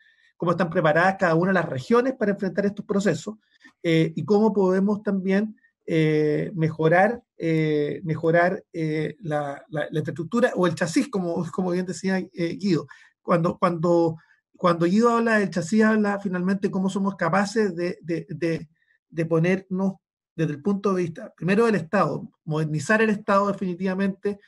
preparadas cada una de las regiones para enfrentar estos procesos, y cómo podemos también mejorar la infraestructura o el chasis, como bien decía Guido. Cuando Guido habla del chasis, habla finalmente cómo somos capaces de ponernos desde el punto de vista, primero del Estado, modernizar el Estado definitivamente,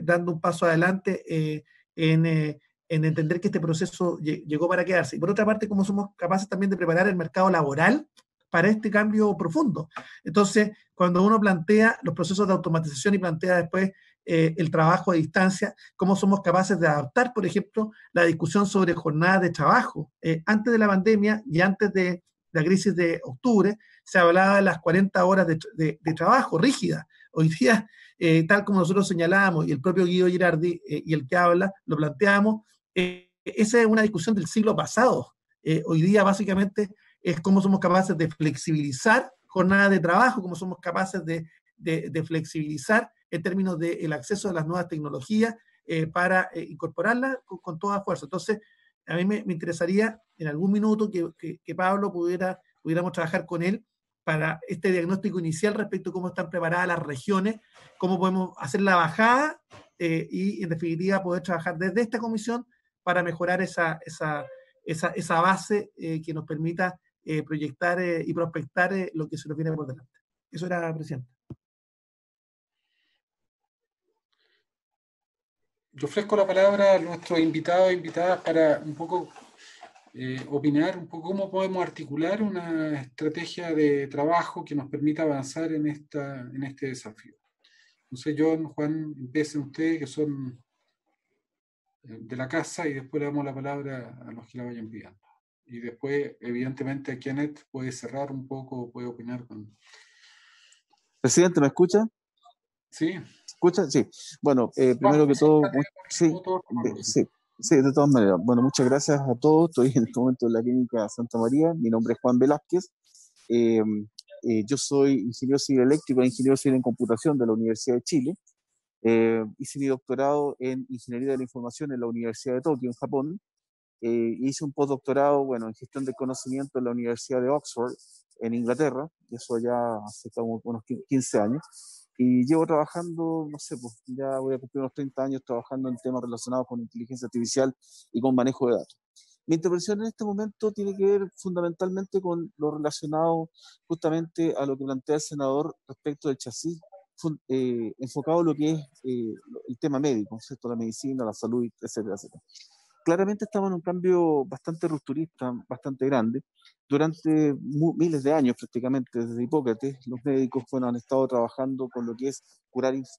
dando un paso adelante en entender que este proceso llegó para quedarse. Y por otra parte, cómo somos capaces también de preparar el mercado laboral para este cambio profundo. Entonces, cuando uno plantea los procesos de automatización y plantea después el trabajo a distancia, cómo somos capaces de adaptar, por ejemplo, la discusión sobre jornadas de trabajo. Antes de la pandemia y antes de la crisis de octubre, se hablaba de las 40 horas de trabajo rígida. Hoy día, tal como nosotros señalábamos, y el propio Guido Girardi y el que habla, lo planteamos, esa es una discusión del siglo pasado. Hoy día, básicamente, es cómo somos capaces de flexibilizar jornadas de trabajo, cómo somos capaces de flexibilizar en términos del acceso a las nuevas tecnologías para incorporarlas con toda fuerza. Entonces, a mí me interesaría en algún minuto que Pablo pudiéramos trabajar con él para este diagnóstico inicial respecto a cómo están preparadas las regiones, cómo podemos hacer la bajada y, en definitiva, poder trabajar desde esta comisión para mejorar esa base que nos permita proyectar y prospectar lo que se nos viene por delante. Eso era, presidente. Yo ofrezco la palabra a nuestros invitados e invitadas para un poco opinar, un poco cómo podemos articular una estrategia de trabajo que nos permita avanzar en este desafío. No sé, John, Juan, empiecen ustedes que son de la casa y después le damos la palabra a los que la vayan pidiendo. Y después, evidentemente, Kenneth puede cerrar un poco, puede opinar. Presidente, ¿me escucha? Sí. ¿Escucha? Sí. Bueno, primero que todo, sí, de todas maneras. Bueno, muchas gracias a todos. Estoy en este momento en la clínica Santa María. Mi nombre es Juan Velázquez. Yo soy ingeniero civil eléctrico e ingeniero civil en computación de la Universidad de Chile. Hice mi doctorado en Ingeniería de la Información en la Universidad de Tokio, en Japón. Hice un postdoctorado, bueno, en gestión del conocimiento en la Universidad de Oxford, en Inglaterra, y eso ya hace como unos 15 años. Y llevo trabajando, no sé, pues ya voy a cumplir unos 30 años trabajando en temas relacionados con inteligencia artificial y con manejo de datos. Mi intervención en este momento tiene que ver fundamentalmente con lo relacionado justamente a lo que plantea el senador respecto del chasis, enfocado en lo que es el tema médico, ¿cierto? La medicina, la salud, etcétera, etcétera. Claramente estamos en un cambio bastante rupturista, bastante grande. Durante miles de años prácticamente, desde Hipócrates, los médicos han estado trabajando con lo que es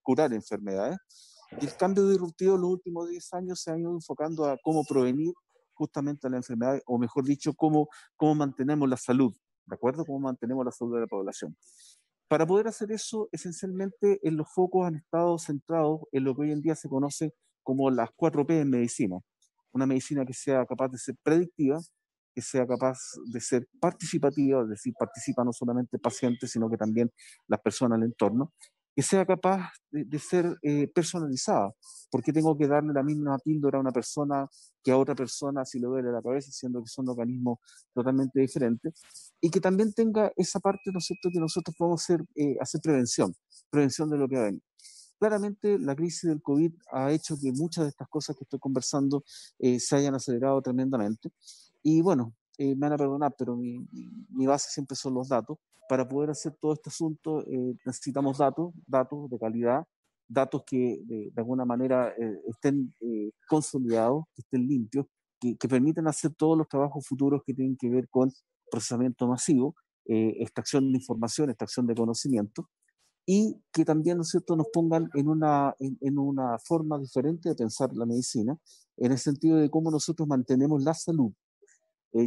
curar enfermedades. Y el cambio disruptivo en los últimos 10 años se ha ido enfocando a cómo prevenir justamente la enfermedad, o mejor dicho, cómo mantenemos la salud, ¿de acuerdo? Cómo mantenemos la salud de la población. Para poder hacer eso, esencialmente en los focos han estado centrados en lo que hoy en día se conoce como las 4P en medicina. Una medicina que sea capaz de ser predictiva, que sea capaz de ser participativa, es decir, participa no solamente el paciente, sino que también las personas del entorno, que sea capaz de ser personalizada, porque tengo que darle la misma píldora a una persona que a otra persona si le duele la cabeza, siendo que son organismos totalmente diferentes, y que también tenga esa parte, ¿no es cierto?, que nosotros podemos hacer prevención de lo que va a venir. Claramente la crisis del COVID ha hecho que muchas de estas cosas que estoy conversando se hayan acelerado tremendamente. Y bueno, me van a perdonar, pero mi base siempre son los datos. Para poder hacer todo este asunto necesitamos datos de calidad, datos que de alguna manera estén consolidados, que estén limpios, que permitan hacer todos los trabajos futuros que tienen que ver con procesamiento masivo, extracción de información, extracción de conocimiento, y que también, ¿no es cierto?, nos pongan en una forma diferente de pensar la medicina, en el sentido de cómo nosotros mantenemos la salud.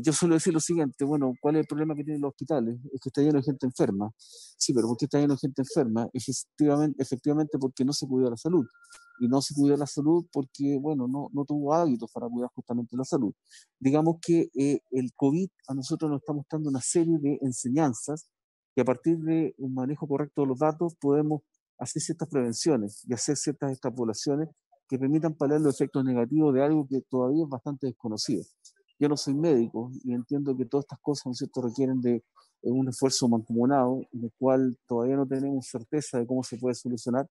Yo suelo decir lo siguiente, bueno, ¿cuál es el problema que tienen los hospitales? Es que está lleno de gente enferma. Sí, pero ¿por qué está lleno de gente enferma? Efectivamente porque no se cuida la salud. Y no se cuida la salud porque, bueno, no tuvo hábitos para cuidar justamente la salud. Digamos que el COVID a nosotros nos está mostrando una serie de enseñanzas que a partir de un manejo correcto de los datos podemos hacer ciertas prevenciones y hacer ciertas extrapolaciones que permitan paliar los efectos negativos de algo que todavía es bastante desconocido. Yo no soy médico y entiendo que todas estas cosas, ¿no es cierto?, requieren de es un esfuerzo mancomunado en el cual todavía no tenemos certeza de cómo se puede solucionar,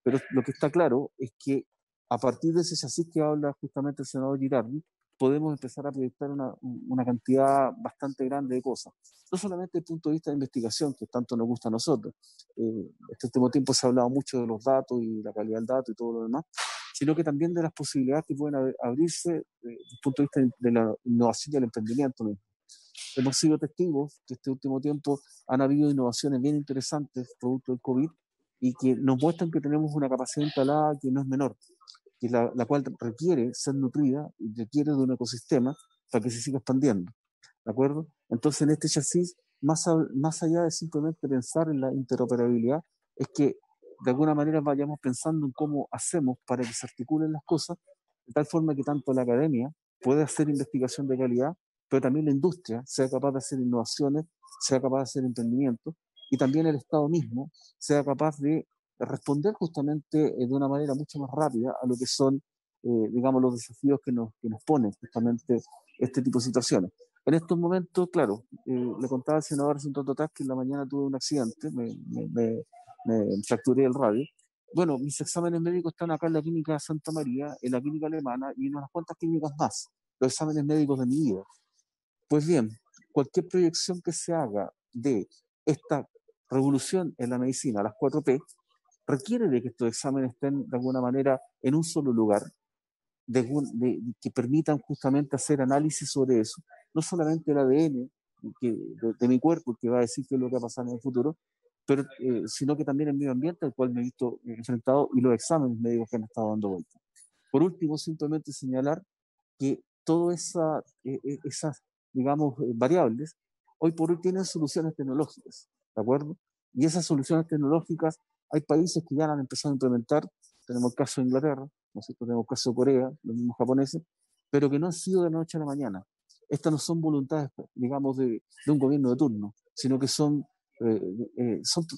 pero lo que está claro es que a partir de ese chasis que habla justamente el senador Girardi, podemos empezar a proyectar una cantidad bastante grande de cosas. No solamente desde el punto de vista de investigación, que tanto nos gusta a nosotros. Este último tiempo se ha hablado mucho de los datos y la calidad del dato y todo lo demás, sino que también de las posibilidades que pueden abrirse desde el punto de vista de la innovación y el emprendimiento mismo. Hemos sido testigos que este último tiempo han habido innovaciones bien interesantes producto del COVID y que nos muestran que tenemos una capacidad instalada que no es menor, que la cual requiere ser nutrida y requiere de un ecosistema para que se siga expandiendo. ¿De acuerdo? Entonces, en este chasis, más allá de simplemente pensar en la interoperabilidad, es que de alguna manera vayamos pensando en cómo hacemos para que se articulen las cosas, de tal forma que tanto la academia pueda hacer investigación de calidad, pero también la industria sea capaz de hacer innovaciones, sea capaz de hacer emprendimientos, y también el Estado mismo sea capaz de responder justamente de una manera mucho más rápida a lo que son, digamos, los desafíos que nos ponen justamente este tipo de situaciones. En estos momentos, claro, le contaba al senador hace un rato atrás que en la mañana tuve un accidente, me fracturé el radio. Bueno, mis exámenes médicos están acá en la clínica Santa María, en la clínica alemana y en unas cuantas clínicas más, los exámenes médicos de mi vida. Pues bien, cualquier proyección que se haga de esta revolución en la medicina, las 4P, requiere de que estos exámenes estén de alguna manera en un solo lugar, que permitan justamente hacer análisis sobre eso, no solamente el ADN de mi cuerpo, que va a decir qué es lo que va a pasar en el futuro, pero, sino que también el medio ambiente al cual me he visto enfrentado y los exámenes médicos que han estado dando vuelta. Por último, simplemente señalar que todas esas, digamos, variables, hoy por hoy tienen soluciones tecnológicas, ¿de acuerdo? Y esas soluciones tecnológicas, hay países que ya las han empezado a implementar, tenemos el caso de Inglaterra, ¿no es cierto? Tenemos el caso de Corea, los mismos japoneses, pero que no han sido de la noche a la mañana. Estas no son voluntades, digamos, de un gobierno de turno, sino que son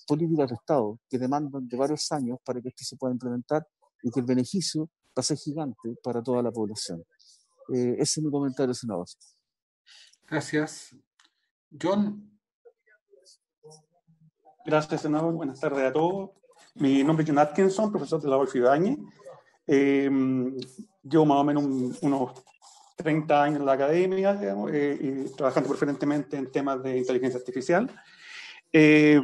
políticas de Estado que demandan de varios años para que esto se pueda implementar y que el beneficio va a ser gigante para toda la población. Ese es mi comentario, senador. Gracias. John. Gracias, senador. Buenas tardes a todos. Mi nombre es John Atkinson, profesor de la Adolfo Ibáñez. Llevo más o menos unos 30 años en la academia, digamos, y trabajando preferentemente en temas de inteligencia artificial. He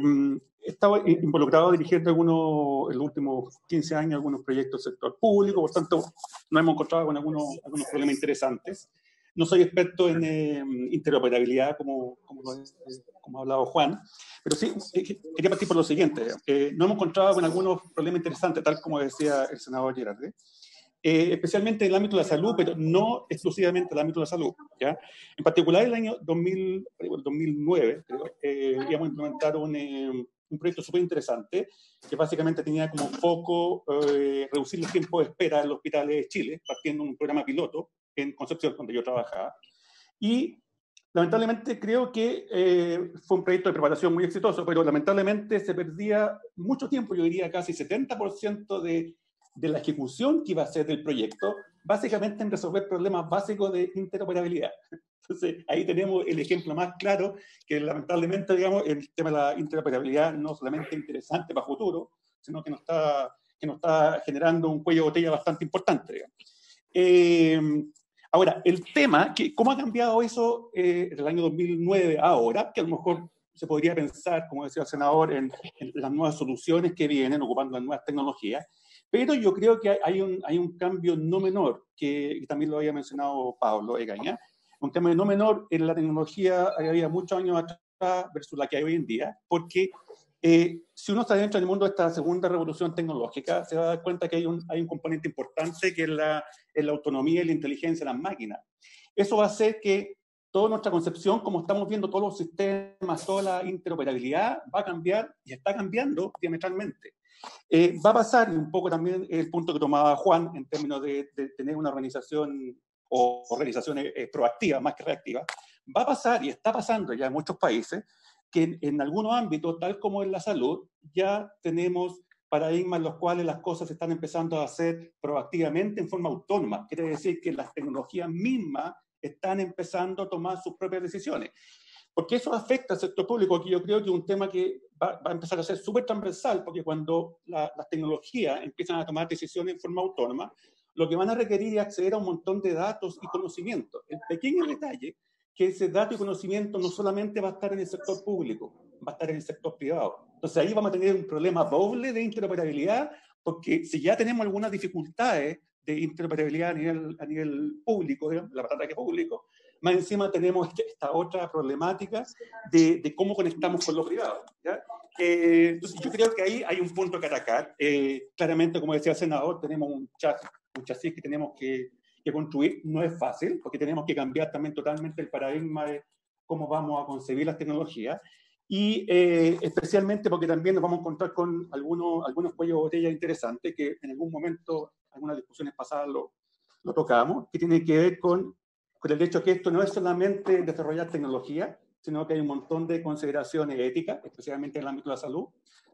estado involucrado dirigiendo en los últimos 15 años algunos proyectos del sector público, por tanto, nos hemos encontrado con algunos problemas interesantes. No soy experto en interoperabilidad, como ha hablado Juan, pero sí quería partir por lo siguiente. Nos hemos encontrado con algunos problemas interesantes, tal como decía el senador Girardi, especialmente en el ámbito de la salud, pero no exclusivamente en el ámbito de la salud, ¿ya? En particular, el año 2009, íbamos a implementar un proyecto súper interesante que básicamente tenía como foco reducir los tiempos de espera en los hospitales de Chile, partiendo de un programa piloto en Concepción, donde yo trabajaba. Y lamentablemente creo que fue un proyecto de preparación muy exitoso, pero lamentablemente se perdía mucho tiempo, yo diría casi 70% de la ejecución que iba a ser del proyecto, básicamente en resolver problemas básicos de interoperabilidad. Entonces, ahí tenemos el ejemplo más claro que lamentablemente, digamos, el tema de la interoperabilidad no solamente interesante para futuro, sino que nos está generando un cuello de botella bastante importante, digamos. Ahora, el tema, ¿cómo ha cambiado eso en el año 2009 a ahora? Que a lo mejor se podría pensar, como decía el senador, en las nuevas soluciones que vienen, ocupando las nuevas tecnologías, pero yo creo que hay un cambio no menor, que también lo había mencionado Pablo Egaña, un cambio no menor en la tecnología que había muchos años atrás versus la que hay hoy en día, porque si uno está dentro del mundo de esta segunda revolución tecnológica, se va a dar cuenta que hay un componente importante que es la autonomía y la inteligencia de las máquinas. Eso va a hacer que toda nuestra concepción, como estamos viendo todos los sistemas, toda la interoperabilidad, va a cambiar y está cambiando diametralmente. Va a pasar, y un poco también el punto que tomaba Juan, en términos de tener una organización o organizaciones proactivas más que reactivas, va a pasar y está pasando ya en muchos países que en algunos ámbitos, tal como en la salud, ya tenemos paradigmas en los cuales las cosas se están empezando a hacer proactivamente en forma autónoma. Quiere decir que las tecnologías mismas están empezando a tomar sus propias decisiones. Porque eso afecta al sector público, que yo creo que es un tema que va a empezar a ser súper transversal, porque cuando las tecnologías empiezan a tomar decisiones en forma autónoma, lo que van a requerir es acceder a un montón de datos y conocimientos. El pequeño detalle que ese dato y conocimiento no solamente va a estar en el sector público, va a estar en el sector privado. Entonces ahí vamos a tener un problema doble de interoperabilidad, porque si ya tenemos algunas dificultades de interoperabilidad a nivel público, digamos, la ataque público, más encima tenemos esta otra problemática de cómo conectamos con lo privado, ¿ya? Entonces yo creo que ahí hay un punto que atacar. Claramente, como decía el senador, tenemos un chasis que tenemos que construir. No es fácil, porque tenemos que cambiar también totalmente el paradigma de cómo vamos a concebir las tecnologías, y especialmente porque también nos vamos a encontrar con algunos cuellos de botella interesantes, que en algún momento, algunas discusiones pasadas lo tocamos, que tienen que ver con el hecho que esto no es solamente desarrollar tecnología, sino que hay un montón de consideraciones éticas, especialmente en el ámbito de la salud,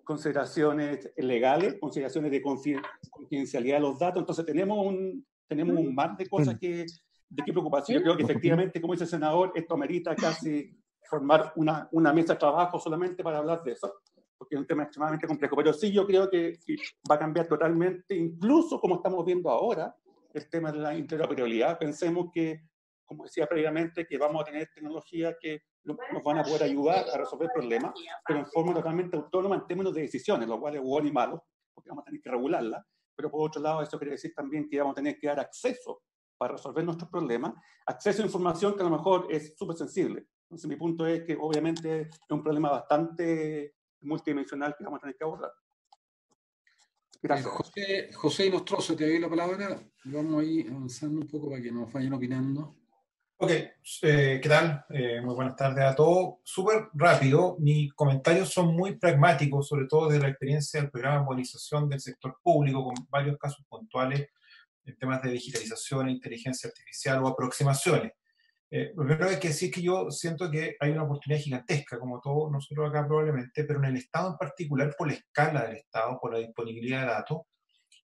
consideraciones legales, consideraciones de confidencialidad de los datos. Entonces tenemos un mar de cosas de qué preocupación. Yo creo que efectivamente, como dice el senador, esto amerita casi formar una mesa de trabajo solamente para hablar de eso, porque es un tema extremadamente complejo. Pero sí, yo creo que va a cambiar totalmente, incluso como estamos viendo ahora, el tema de la interoperabilidad. Pensemos que, como decía previamente, que vamos a tener tecnologías que nos van a poder ayudar a resolver problemas, pero en forma totalmente autónoma en términos de decisiones, lo cual es bueno y malo, porque vamos a tener que regularla. Pero por otro lado, eso quiere decir también que vamos a tener que dar acceso para resolver nuestros problemas, acceso a información que a lo mejor es súper sensible. Entonces mi punto es que obviamente es un problema bastante multidimensional que vamos a tener que abordar. Gracias. José Inostroza, te doy la palabra. Vamos ahí avanzando un poco para que nos vayan opinando. Ok, ¿qué tal? Muy buenas tardes a todos. Súper rápido, mis comentarios son muy pragmáticos, sobre todo de la experiencia del programa de movilización del sector público, con varios casos puntuales en temas de digitalización, inteligencia artificial o aproximaciones. Lo primero hay que decir que yo siento que hay una oportunidad gigantesca, como todos nosotros acá probablemente, pero en el Estado en particular, por la escala del Estado, por la disponibilidad de datos,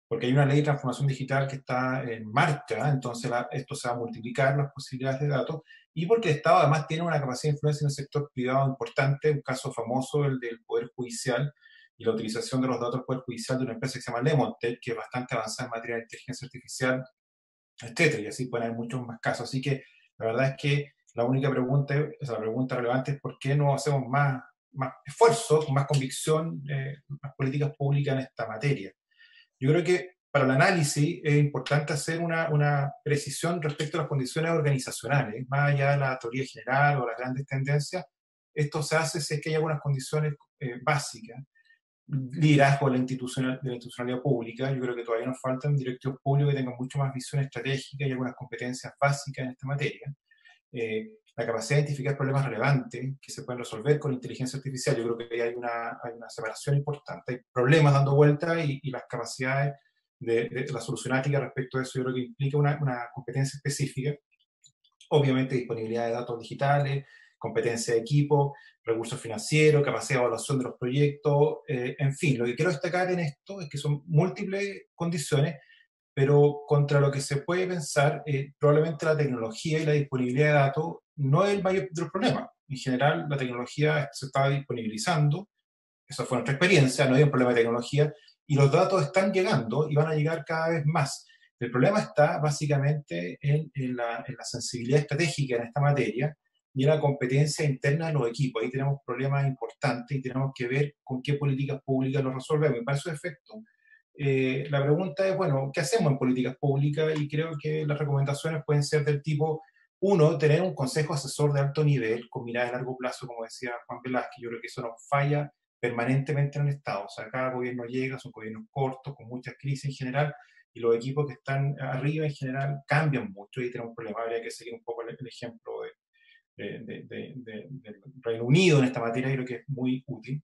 porque hay una ley de transformación digital que está en marcha, entonces esto se va a multiplicar las posibilidades de datos, y porque el Estado además tiene una capacidad de influencia en el sector privado importante, un caso famoso, el del Poder Judicial, y la utilización de los datos del Poder Judicial de una empresa que se llama Lemontech, que es bastante avanzada en materia de inteligencia artificial, etcétera, y así pueden haber muchos más casos. Así que la verdad es que la única pregunta, la pregunta relevante es por qué no hacemos más esfuerzos, más convicción, más políticas públicas en esta materia. Yo creo que para el análisis es importante hacer una precisión respecto a las condiciones organizacionales, más allá de la teoría general o las grandes tendencias. Esto se hace si es que hay algunas condiciones básicas. Liderazgo de la institucionalidad pública. Yo creo que todavía nos faltan directivos públicos que tengan mucho más visión estratégica y algunas competencias básicas en esta materia. La capacidad de identificar problemas relevantes que se pueden resolver con inteligencia artificial. Yo creo que hay una separación importante. Hay problemas dando vuelta y las capacidades de la solucionática respecto a eso yo creo que implica una competencia específica. Obviamente disponibilidad de datos digitales, competencia de equipo, recursos financieros, capacidad de evaluación de los proyectos, en fin. Lo que quiero destacar en esto es que son múltiples condiciones, pero contra lo que se puede pensar, probablemente la tecnología y la disponibilidad de datos no es el mayor de los problemas. En general, la tecnología se está disponibilizando, esa fue nuestra experiencia, no hay un problema de tecnología, y los datos están llegando y van a llegar cada vez más. El problema está básicamente en la sensibilidad estratégica en esta materia y en la competencia interna de los equipos. Ahí tenemos problemas importantes y tenemos que ver con qué políticas públicas los resolvemos. Y para esos efectos, la pregunta es, bueno, ¿qué hacemos en políticas públicas? Y creo que las recomendaciones pueden ser del tipo, uno, tener un consejo asesor de alto nivel con mirada a largo plazo, como decía Juan Velázquez. Yo creo que eso nos falla permanentemente en el Estado. O sea, cada gobierno llega, son gobiernos cortos, con muchas crisis en general, y los equipos que están arriba en general cambian mucho y tenemos problemas. Habría que seguir un poco el ejemplo del Reino Unido en esta materia, creo que es muy útil.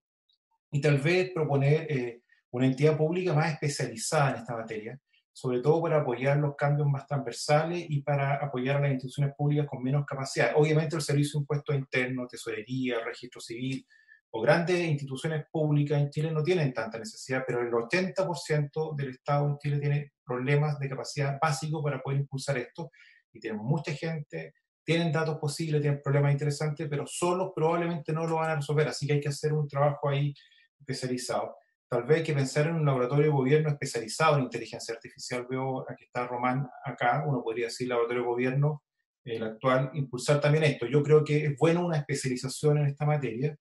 Y tal vez proponer una entidad pública más especializada en esta materia, sobre todo para apoyar los cambios más transversales y para apoyar a las instituciones públicas con menos capacidad. Obviamente el Servicio de Impuestos Internos, Tesorería, Registro Civil o grandes instituciones públicas en Chile no tienen tanta necesidad, pero el 80% del Estado en Chile tiene problemas de capacidad básico para poder impulsar esto, y tenemos mucha gente, tienen datos posibles, tienen problemas interesantes, pero solos probablemente no lo van a resolver, así que hay que hacer un trabajo ahí especializado. Tal vez hay que pensar en un laboratorio de gobierno especializado en inteligencia artificial. Veo aquí está Román acá, uno podría decir laboratorio de gobierno, el actual, impulsar también esto. Yo creo que es bueno una especialización en esta materia.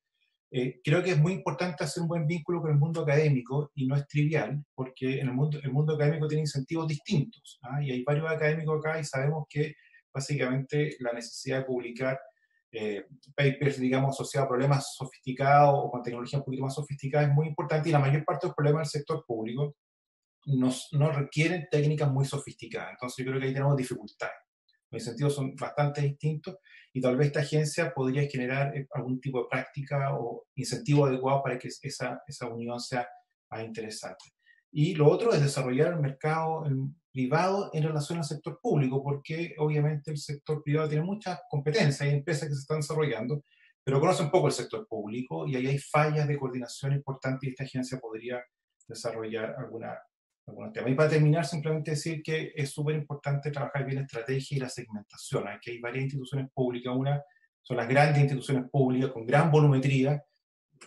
Creo que es muy importante hacer un buen vínculo con el mundo académico, y no es trivial, porque en el mundo académico tiene incentivos distintos, ¿ah? Y hay varios académicos acá y sabemos que básicamente la necesidad de publicar papers, digamos, asociados a problemas sofisticados o con tecnología un poquito más sofisticada es muy importante, y la mayor parte de los problemas del sector público no requieren técnicas muy sofisticadas. Entonces yo creo que ahí tenemos dificultades. Los incentivos son bastante distintos y tal vez esta agencia podría generar algún tipo de práctica o incentivo adecuado para que esa unión sea más interesante. Y lo otro es desarrollar el mercado privado en relación al sector público, porque obviamente el sector privado tiene muchas competencias, hay empresas que se están desarrollando, pero conocen poco el sector público y ahí hay fallas de coordinación importantes y esta agencia podría desarrollar algunos temas. Y para terminar, simplemente decir que es súper importante trabajar bien la estrategia y la segmentación. Aquí hay varias instituciones públicas, una son las grandes instituciones públicas con gran volumetría,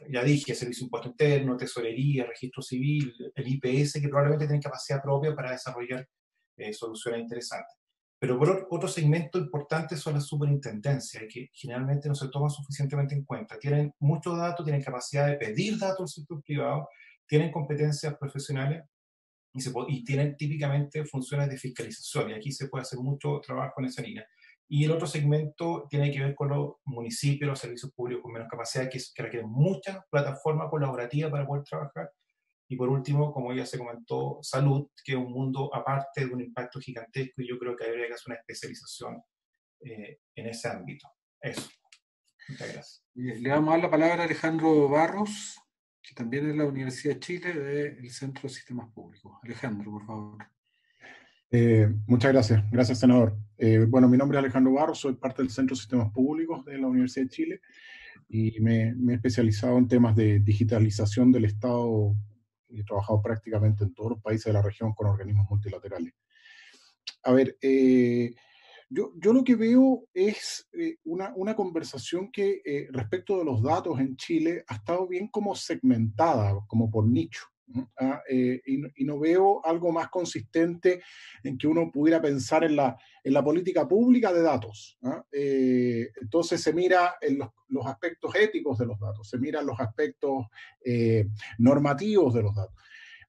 ya dije, Servicio de Impuesto Interno, Tesorería, Registro Civil, el IPS, que probablemente tienen capacidad propia para desarrollar soluciones interesantes. Pero por otro segmento importante son las superintendencias, que generalmente no se toman suficientemente en cuenta. Tienen muchos datos, tienen capacidad de pedir datos al sector privado, tienen competencias profesionales y tienen típicamente funciones de fiscalización, y aquí se puede hacer mucho trabajo en esa línea. Y el otro segmento tiene que ver con los municipios, los servicios públicos con menos capacidad, que requieren mucha plataforma colaborativa para poder trabajar. Y por último, como ya se comentó, salud, que es un mundo aparte de un impacto gigantesco, y yo creo que habría que hacer una especialización en ese ámbito. Eso. Muchas gracias. Le vamos a dar la palabra a Alejandro Barros, que también es de la Universidad de Chile, del Centro de Sistemas Públicos. Alejandro, por favor. Muchas gracias. Gracias, senador. Bueno, mi nombre es Alejandro Barros, soy parte del Centro de Sistemas Públicos de la Universidad de Chile y me he especializado en temas de digitalización del Estado y he trabajado prácticamente en todos los países de la región con organismos multilaterales. A ver, yo lo que veo es una conversación que respecto de los datos en Chile ha estado bien como segmentada, como por nicho. Y no veo algo más consistente en que uno pudiera pensar en la política pública de datos. Entonces se mira en los aspectos éticos de los datos, se miran los aspectos normativos de los datos,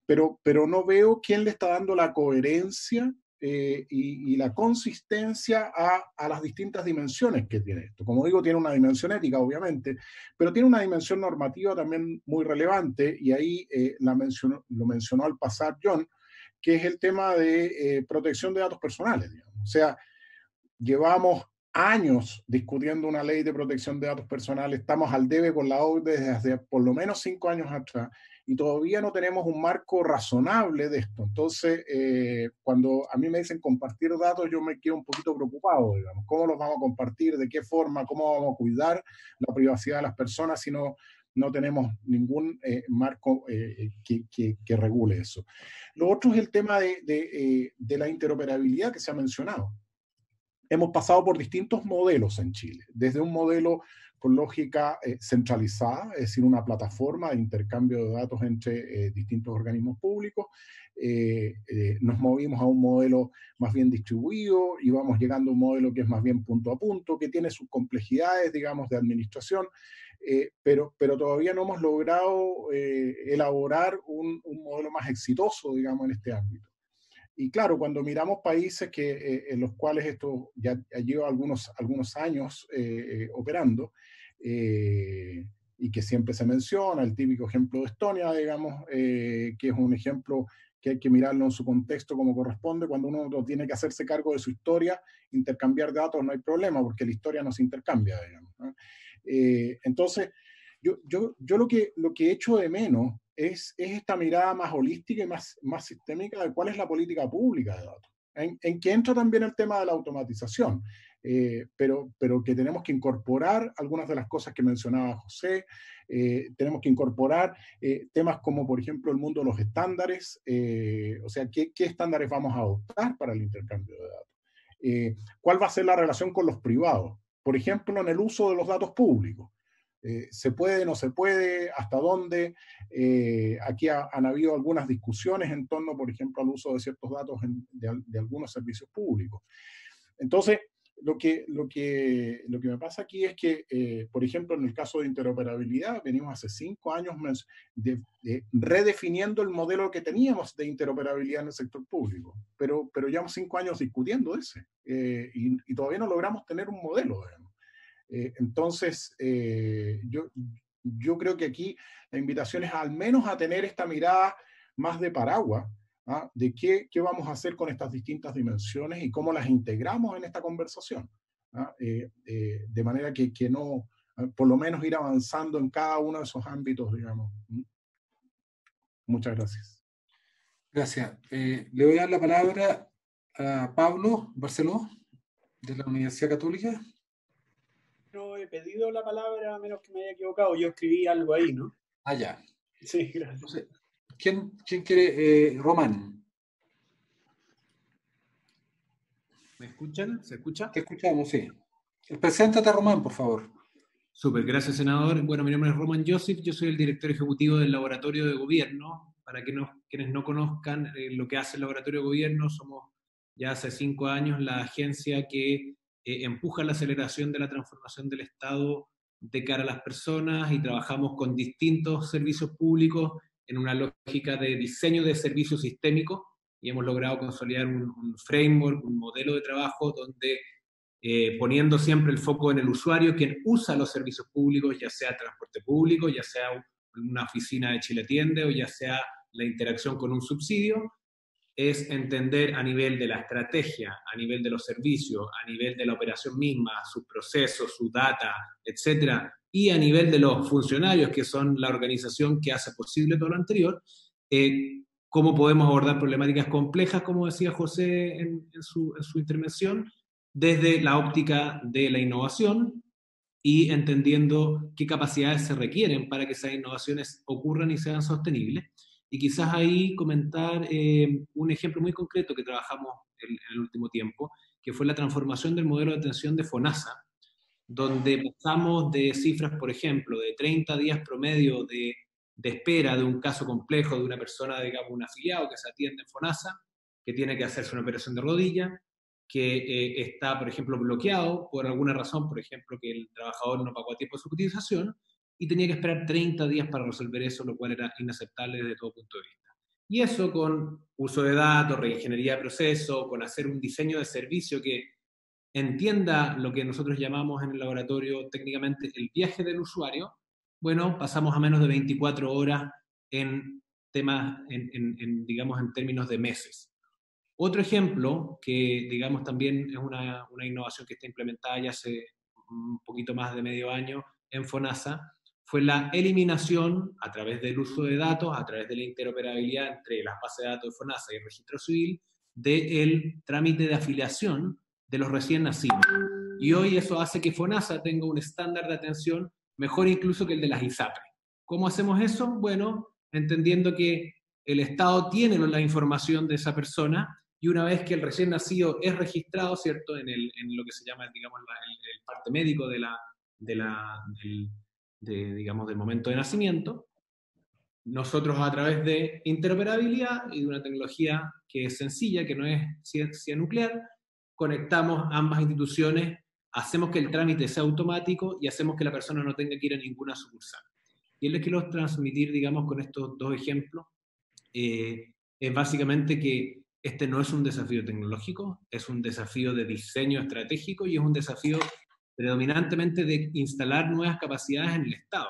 pero no veo quién le está dando la coherencia y la consistencia a las distintas dimensiones que tiene esto. Como digo, tiene una dimensión ética, obviamente, pero tiene una dimensión normativa también muy relevante, y ahí lo mencionó al pasar John, que es el tema de protección de datos personales, digamos. O sea, llevamos años discutiendo una ley de protección de datos personales, estamos al debe con la OCDE desde hace por lo menos 5 años atrás, y todavía no tenemos un marco razonable de esto. Entonces, cuando a mí me dicen compartir datos, yo me quedo un poquito preocupado, digamos. ¿Cómo los vamos a compartir? ¿De qué forma? ¿Cómo vamos a cuidar la privacidad de las personas si no tenemos ningún marco que regule eso? Lo otro es el tema de la interoperabilidad que se ha mencionado. Hemos pasado por distintos modelos en Chile, desde un modelo con lógica centralizada, es decir, una plataforma de intercambio de datos entre distintos organismos públicos. Nos movimos a un modelo más bien distribuido y vamos llegando a un modelo que es más bien punto a punto, que tiene sus complejidades, digamos, de administración, pero todavía no hemos logrado elaborar un modelo más exitoso, digamos, en este ámbito. Y claro, cuando miramos países en los cuales esto ya lleva algunos años operando, y que siempre se menciona, el típico ejemplo de Estonia, digamos, que es un ejemplo que hay que mirarlo en su contexto como corresponde. Cuando uno tiene que hacerse cargo de su historia, intercambiar datos no hay problema, porque la historia no se intercambia, digamos, ¿no? Entonces, yo lo que echo de menos es esta mirada más holística y más sistémica de cuál es la política pública de datos, en que entra también el tema de la automatización, pero que tenemos que incorporar algunas de las cosas que mencionaba José. Tenemos que incorporar temas como, por ejemplo, el mundo de los estándares, o sea, ¿qué estándares vamos a adoptar para el intercambio de datos? ¿Cuál va a ser la relación con los privados? Por ejemplo, en el uso de los datos públicos. ¿Se puede, no se puede? ¿Hasta dónde? Aquí han habido algunas discusiones en torno, por ejemplo, al uso de ciertos datos de algunos servicios públicos. Entonces, lo que me pasa aquí es que, por ejemplo, en el caso de interoperabilidad, venimos hace 5 años redefiniendo el modelo que teníamos de interoperabilidad en el sector público, pero llevamos 5 años discutiendo ese, y todavía no logramos tener un modelo, digamos. Entonces, yo creo que aquí la invitación es al menos a tener esta mirada más de paraguas, ¿ah? De qué vamos a hacer con estas distintas dimensiones y cómo las integramos en esta conversación, ¿ah? De manera que no, por lo menos ir avanzando en cada uno de esos ámbitos, digamos. Muchas gracias. Gracias. Le voy a dar la palabra a Pablo Barceló, de la Universidad Católica. No he pedido la palabra, a menos que me haya equivocado. Yo escribí algo ahí, ¿no? Ah, ya. Sí, gracias. Entonces, ¿quién quiere? Román. ¿Me escuchan? ¿Se escucha? Te escuchamos, sí. Preséntate, Román, por favor. Súper, gracias, senador. Bueno, mi nombre es Román Joseph, yo soy el director ejecutivo del Laboratorio de Gobierno. Para quienes no conozcan lo que hace el Laboratorio de Gobierno, somos ya hace 5 años la agencia que empuja la aceleración de la transformación del Estado de cara a las personas, y trabajamos con distintos servicios públicos en una lógica de diseño de servicios sistémicos, y hemos logrado consolidar un framework, un modelo de trabajo donde poniendo siempre el foco en el usuario, quien usa los servicios públicos, ya sea transporte público, ya sea una oficina de Chile Atiende o ya sea la interacción con un subsidio, es entender a nivel de la estrategia, a nivel de los servicios, a nivel de la operación misma, sus procesos, su data, etcétera, y a nivel de los funcionarios, que son la organización que hace posible todo lo anterior, cómo podemos abordar problemáticas complejas, como decía José en su intervención, desde la óptica de la innovación y entendiendo qué capacidades se requieren para que esas innovaciones ocurran y sean sostenibles. Y quizás ahí comentar un ejemplo muy concreto que trabajamos en el último tiempo, que fue la transformación del modelo de atención de FONASA, donde pasamos de cifras, por ejemplo, de 30 días promedio de espera de un caso complejo de una persona, digamos, un afiliado que se atiende en FONASA, que tiene que hacerse una operación de rodilla, que está, por ejemplo, bloqueado por alguna razón, por ejemplo, que el trabajador no pagó a tiempo de su cotización, y tenía que esperar 30 días para resolver eso, lo cual era inaceptable desde todo punto de vista. Y eso con uso de datos, reingeniería de proceso, con hacer un diseño de servicio que entienda lo que nosotros llamamos en el laboratorio técnicamente el viaje del usuario. Bueno, pasamos a menos de 24 horas en temas, digamos, en términos de meses. Otro ejemplo, que digamos también es una innovación que está implementada ya hace un poquito más de medio año en FONASA, fue la eliminación, a través del uso de datos, a través de la interoperabilidad entre las bases de datos de FONASA y el registro civil, del trámite de afiliación de los recién nacidos. Y hoy eso hace que FONASA tenga un estándar de atención mejor incluso que el de las ISAPRE. ¿Cómo hacemos eso? Bueno, entendiendo que el Estado tiene la información de esa persona, y una vez que el recién nacido es registrado, ¿cierto?, en lo que se llama, digamos, el parte médico digamos, del momento de nacimiento, nosotros a través de interoperabilidad y de una tecnología que es sencilla, que no es ciencia nuclear, conectamos ambas instituciones, hacemos que el trámite sea automático y hacemos que la persona no tenga que ir a ninguna sucursal. Y les quiero transmitir, digamos, con estos 2 ejemplos, es básicamente que este no es un desafío tecnológico, es un desafío de diseño estratégico y es un desafío predominantemente de instalar nuevas capacidades en el Estado.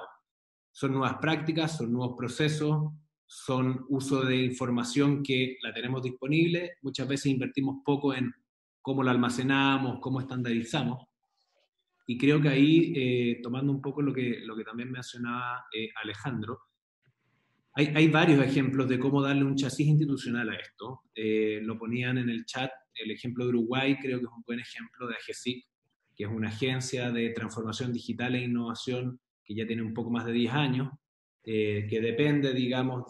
Son nuevas prácticas, son nuevos procesos, son uso de información que la tenemos disponible. Muchas veces invertimos poco en cómo la almacenamos, cómo estandarizamos. Y creo que ahí, tomando un poco lo que también mencionaba Alejandro, hay varios ejemplos de cómo darle un chasis institucional a esto. Lo ponían en el chat, el ejemplo de Uruguay creo que es un buen ejemplo de AGESIC, que es una agencia de transformación digital e innovación que ya tiene un poco más de 10 años, que depende, digamos,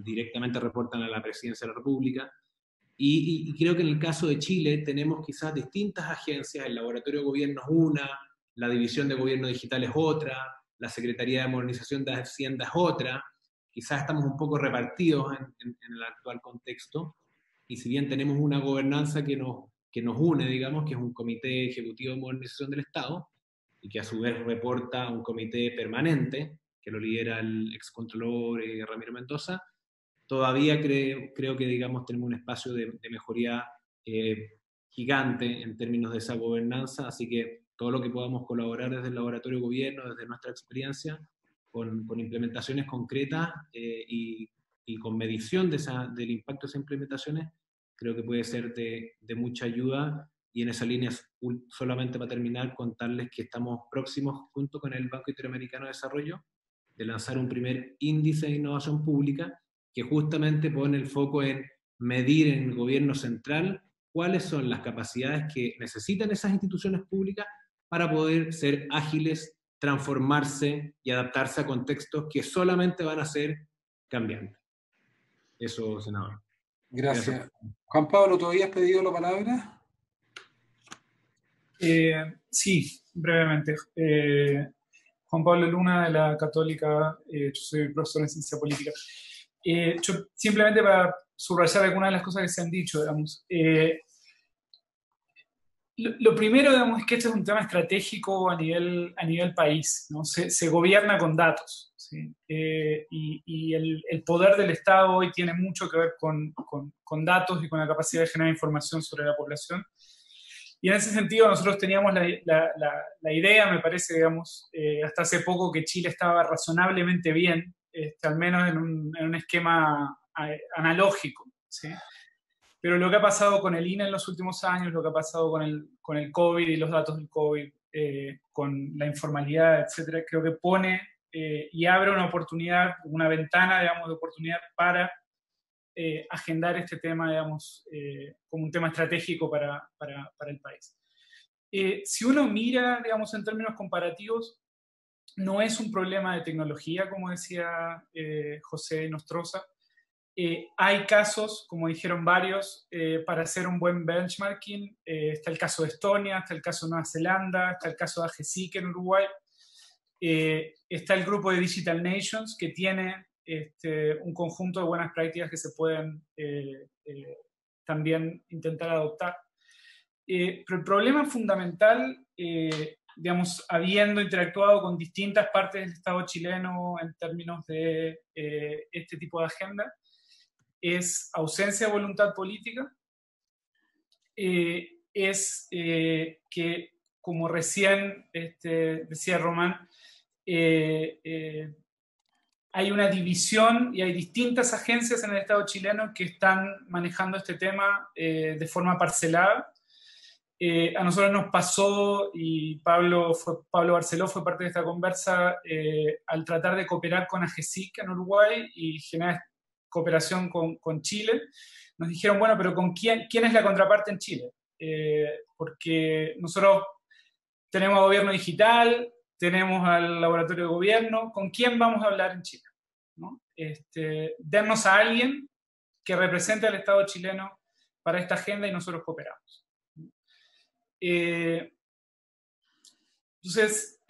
directamente reportan a la Presidencia de la República, Y creo que en el caso de Chile tenemos quizás distintas agencias, el Laboratorio de Gobierno es una, la División de Gobierno Digital es otra, la Secretaría de Modernización de Hacienda es otra, quizás estamos un poco repartidos en el actual contexto, y si bien tenemos una gobernanza que nos une, digamos, que es un Comité Ejecutivo de Modernización del Estado, y que a su vez reporta a un comité permanente, que lo lidera el excontrolor Ramiro Mendoza, todavía creo que, digamos, tenemos un espacio de mejoría gigante en términos de esa gobernanza, así que todo lo que podamos colaborar desde el Laboratorio de Gobierno, desde nuestra experiencia, con implementaciones concretas y con medición del impacto de esas implementaciones, creo que puede ser de mucha ayuda. Y en esa línea, solamente para terminar, contarles que estamos próximos, junto con el Banco Interamericano de Desarrollo, de lanzar un primer índice de innovación pública que justamente pone el foco en medir en el gobierno central cuáles son las capacidades que necesitan esas instituciones públicas para poder ser ágiles, transformarse y adaptarse a contextos que solamente van a ser cambiantes. Eso, senador. Gracias. Juan Pablo, ¿tú habías pedido la palabra? Sí, brevemente. Juan Pablo Luna, de la Católica, yo soy profesor en Ciencia Política. Yo, simplemente para subrayar algunas de las cosas que se han dicho, digamos. Lo primero, digamos, es que este es un tema estratégico a nivel país, ¿no? Se gobierna con datos, ¿sí? Y el poder del Estado hoy tiene mucho que ver con datos y con la capacidad de generar información sobre la población. Y en ese sentido nosotros teníamos la idea, me parece, digamos, hasta hace poco, que Chile estaba razonablemente bien, al menos en un esquema analógico, ¿sí? Pero lo que ha pasado con el INE en los últimos años, lo que ha pasado con el COVID y los datos del COVID, con la informalidad, etcétera, creo que pone y abre una oportunidad, una ventana, digamos, de oportunidad para agendar este tema, digamos, como un tema estratégico para el país. Si uno mira, digamos, en términos comparativos, no es un problema de tecnología, como decía José Nostroza. Hay casos, como dijeron varios, para hacer un buen benchmarking. Está el caso de Estonia, está el caso de Nueva Zelanda, está el caso de AGESIC en Uruguay. Está el grupo de Digital Nations, que tiene un conjunto de buenas prácticas que se pueden también intentar adoptar. Pero el problema fundamental, digamos, habiendo interactuado con distintas partes del Estado chileno en términos de este tipo de agenda, es ausencia de voluntad política, es que, como recién decía Román, hay una división y hay distintas agencias en el Estado chileno que están manejando este tema de forma parcelada. A nosotros nos pasó, y Pablo Barceló fue parte de esta conversa, al tratar de cooperar con AGESIC en Uruguay y generar cooperación con Chile, nos dijeron, bueno, pero ¿con quién es la contraparte en Chile? Porque nosotros tenemos gobierno digital, tenemos al laboratorio de gobierno, ¿con quién vamos a hablar en Chile? ¿No? Dennos a alguien que represente al Estado chileno para esta agenda y nosotros cooperamos. Entonces,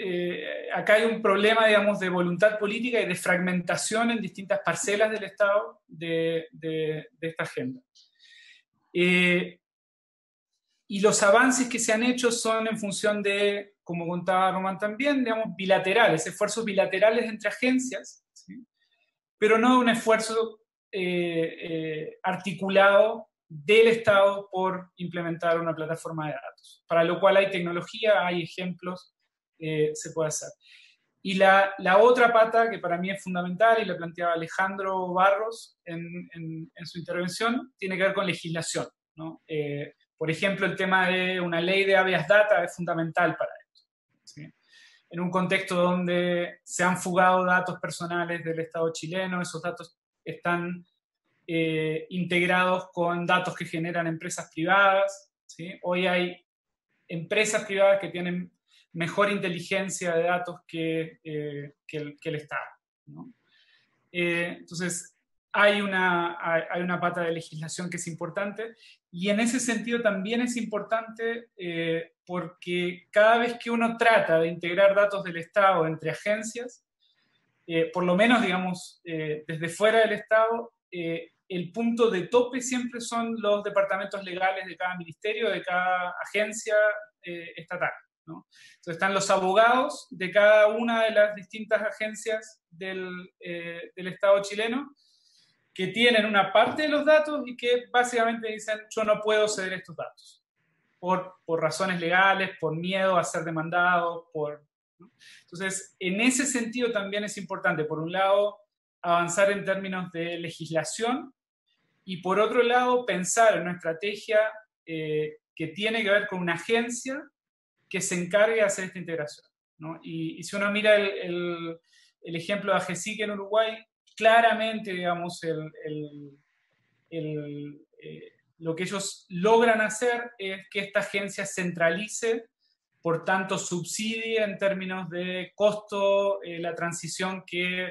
acá hay un problema, digamos, de voluntad política y de fragmentación en distintas parcelas del Estado de esta agenda. Y los avances que se han hecho son en función de, como contaba Román también, digamos, bilaterales, esfuerzos bilaterales entre agencias, ¿sí? Pero no un esfuerzo articulado del Estado por implementar una plataforma de datos, para lo cual hay tecnología, hay ejemplos, se puede hacer. Y la otra pata, que para mí es fundamental, y la planteaba Alejandro Barros en su intervención, tiene que ver con legislación, ¿no? Por ejemplo, el tema de una ley de habeas data es fundamental para esto, ¿sí? En un contexto donde se han fugado datos personales del Estado chileno, esos datos están integrados con datos que generan empresas privadas, ¿sí? Hoy hay empresas privadas que tienen mejor inteligencia de datos que el Estado, ¿no? Entonces, hay una pata de legislación que es importante, y en ese sentido también es importante porque cada vez que uno trata de integrar datos del Estado entre agencias, por lo menos, digamos, desde fuera del Estado, el punto de tope siempre son los departamentos legales de cada ministerio, de cada agencia estatal, ¿no? Entonces están los abogados de cada una de las distintas agencias del Estado chileno, que tienen una parte de los datos y que básicamente dicen: yo no puedo ceder estos datos por razones legales, por miedo a ser demandado, ¿no? Entonces, en ese sentido también es importante, por un lado, avanzar en términos de legislación, y por otro lado, pensar en una estrategia que tiene que ver con una agencia que se encargue de hacer esta integración, ¿no? Y si uno mira el ejemplo de AGESIC en Uruguay, claramente, digamos, lo que ellos logran hacer es que esta agencia centralice, por tanto subsidie en términos de costo la transición que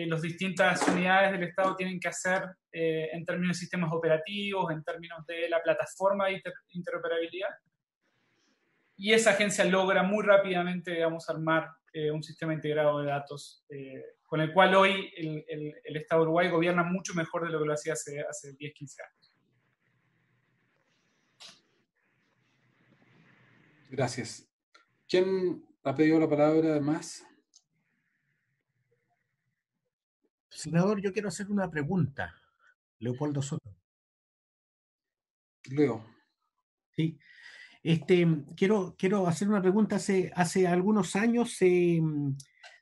las distintas unidades del Estado tienen que hacer en términos de sistemas operativos, en términos de la plataforma de interoperabilidad. Y esa agencia logra muy rápidamente, digamos, armar un sistema integrado de datos con el cual hoy el Estado de Uruguay gobierna mucho mejor de lo que lo hacía hace 10, 15 años. Gracias. ¿Quién ha pedido la palabra además? Senador, yo quiero hacer una pregunta. Leopoldo Soto. Leo. Sí. Quiero hacer una pregunta. Hace algunos años se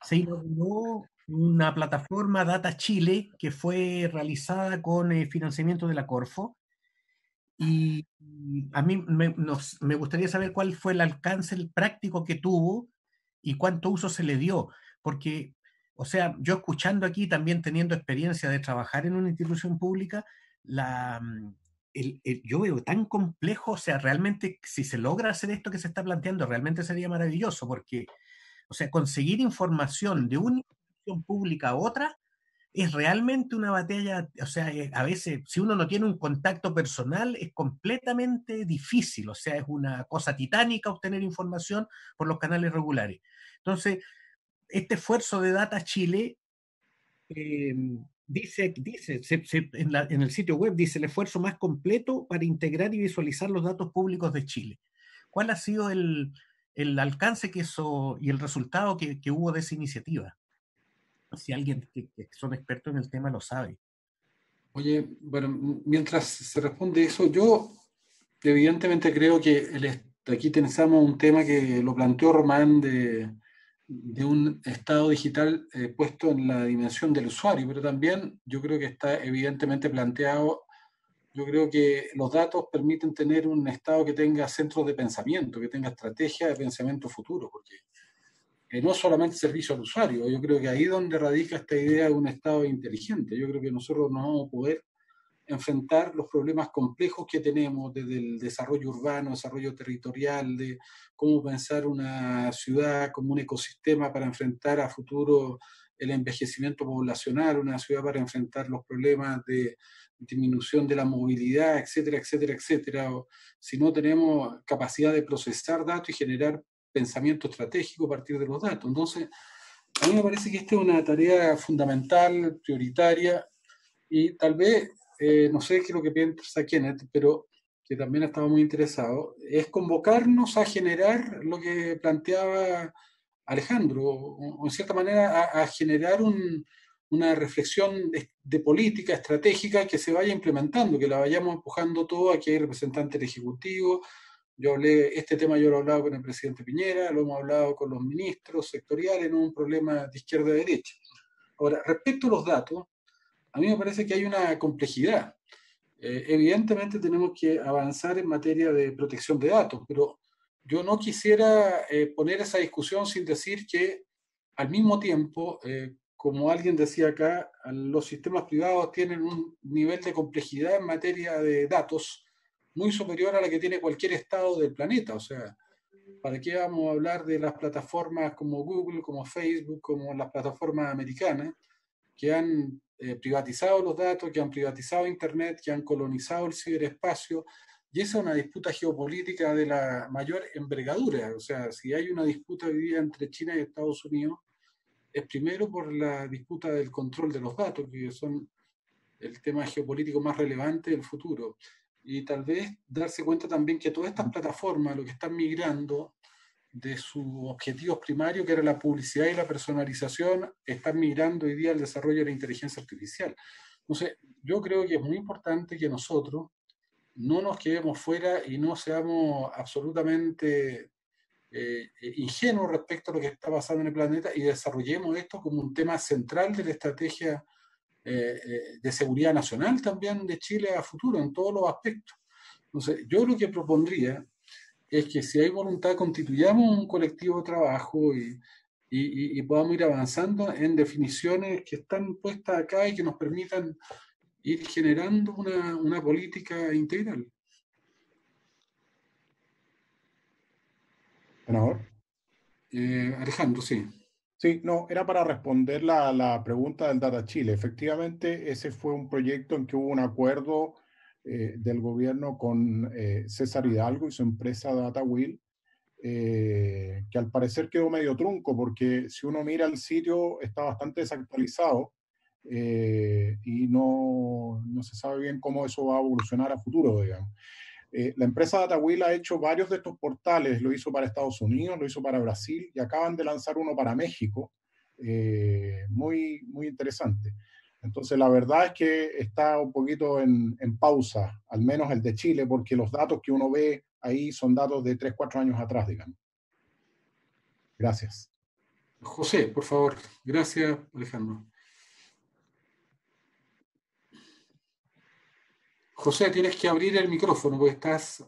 inauguró una plataforma Data Chile que fue realizada con financiamiento de la Corfo, y a mí me gustaría saber cuál fue el alcance práctico que tuvo y cuánto uso se le dio, porque, o sea, yo escuchando aquí, también teniendo experiencia de trabajar en una institución pública, yo veo tan complejo. O sea, realmente, si se logra hacer esto que se está planteando, realmente sería maravilloso, porque, o sea, conseguir información de una institución pública a otra es realmente una batalla. O sea, a veces, si uno no tiene un contacto personal, es completamente difícil. O sea, es una cosa titánica obtener información por los canales regulares. Entonces, este esfuerzo de Data Chile dice en el sitio web, dice: el esfuerzo más completo para integrar y visualizar los datos públicos de Chile. ¿Cuál ha sido el alcance que eso y el resultado que hubo de esa iniciativa? Si alguien que son expertos en el tema lo sabe. Oye, bueno, mientras se responde eso, yo evidentemente creo que aquí tenemos un tema que lo planteó Román de un Estado digital puesto en la dimensión del usuario, pero también yo creo que está evidentemente planteado. Yo creo que los datos permiten tener un Estado que tenga centros de pensamiento, que tenga estrategia de pensamiento futuro, porque no solamente servicio al usuario. Yo creo que ahí es donde radica esta idea de un Estado inteligente. Yo creo que nosotros no vamos a poder enfrentar los problemas complejos que tenemos desde el desarrollo urbano, desarrollo territorial, de cómo pensar una ciudad como un ecosistema para enfrentar a futuro el envejecimiento poblacional, una ciudad para enfrentar los problemas de disminución de la movilidad, etcétera, etcétera, etcétera. O si no tenemos capacidad de procesar datos y generar pensamiento estratégico a partir de los datos. Entonces, a mí me parece que esta es una tarea fundamental, prioritaria, y tal vez, no sé qué es lo que piensa Kenneth, pero que también estaba muy interesado, es convocarnos a generar lo que planteaba Alejandro, o en cierta manera a generar una reflexión de política estratégica que se vaya implementando, que la vayamos empujando todo. Aquí hay representantes del Ejecutivo. Este tema yo lo he hablado con el presidente Piñera, lo hemos hablado con los ministros sectoriales, no es un problema de izquierda a derecha. Ahora, respecto a los datos, a mí me parece que hay una complejidad. Evidentemente tenemos que avanzar en materia de protección de datos, pero yo no quisiera poner esa discusión sin decir que al mismo tiempo, como alguien decía acá, los sistemas privados tienen un nivel de complejidad en materia de datos muy superior a la que tiene cualquier estado del planeta. O sea, ¿para qué vamos a hablar de las plataformas como Google, como Facebook, como las plataformas americanas? que han privatizado los datos, que han privatizado Internet, que han colonizado el ciberespacio, y esa es una disputa geopolítica de la mayor envergadura. O sea, si hay una disputa hoy día entre China y Estados Unidos, es primero por la disputa del control de los datos, que son el tema geopolítico más relevante del futuro. Y tal vez darse cuenta también que todas estas plataformas, lo que están migrando de sus objetivos primarios, que era la publicidad y la personalización, están migrando hoy día al desarrollo de la inteligencia artificial. Entonces, yo creo que es muy importante que nosotros no nos quedemos fuera y no seamos absolutamente ingenuos respecto a lo que está pasando en el planeta y desarrollemos esto como un tema central de la estrategia de seguridad nacional también de Chile a futuro, en todos los aspectos. Entonces, yo lo que propondría es que si hay voluntad constituyamos un colectivo de trabajo y podamos ir avanzando en definiciones que están puestas acá y que nos permitan ir generando una política integral. Senador. Alejandro, sí. Sí, no, era para responder la pregunta del Data Chile. Efectivamente, ese fue un proyecto en que hubo un acuerdo del gobierno con César Hidalgo y su empresa DataWheel, que al parecer quedó medio trunco, porque si uno mira el sitio está bastante desactualizado y no se sabe bien cómo eso va a evolucionar a futuro, digamos. La empresa DataWheel ha hecho varios de estos portales, lo hizo para Estados Unidos, lo hizo para Brasil y acaban de lanzar uno para México, muy, muy interesante. Entonces, la verdad es que está un poquito en pausa, al menos el de Chile, porque los datos que uno ve ahí son datos de 3, 4 años atrás, digamos. Gracias. José, por favor. Gracias, Alejandro. José, tienes que abrir el micrófono porque estás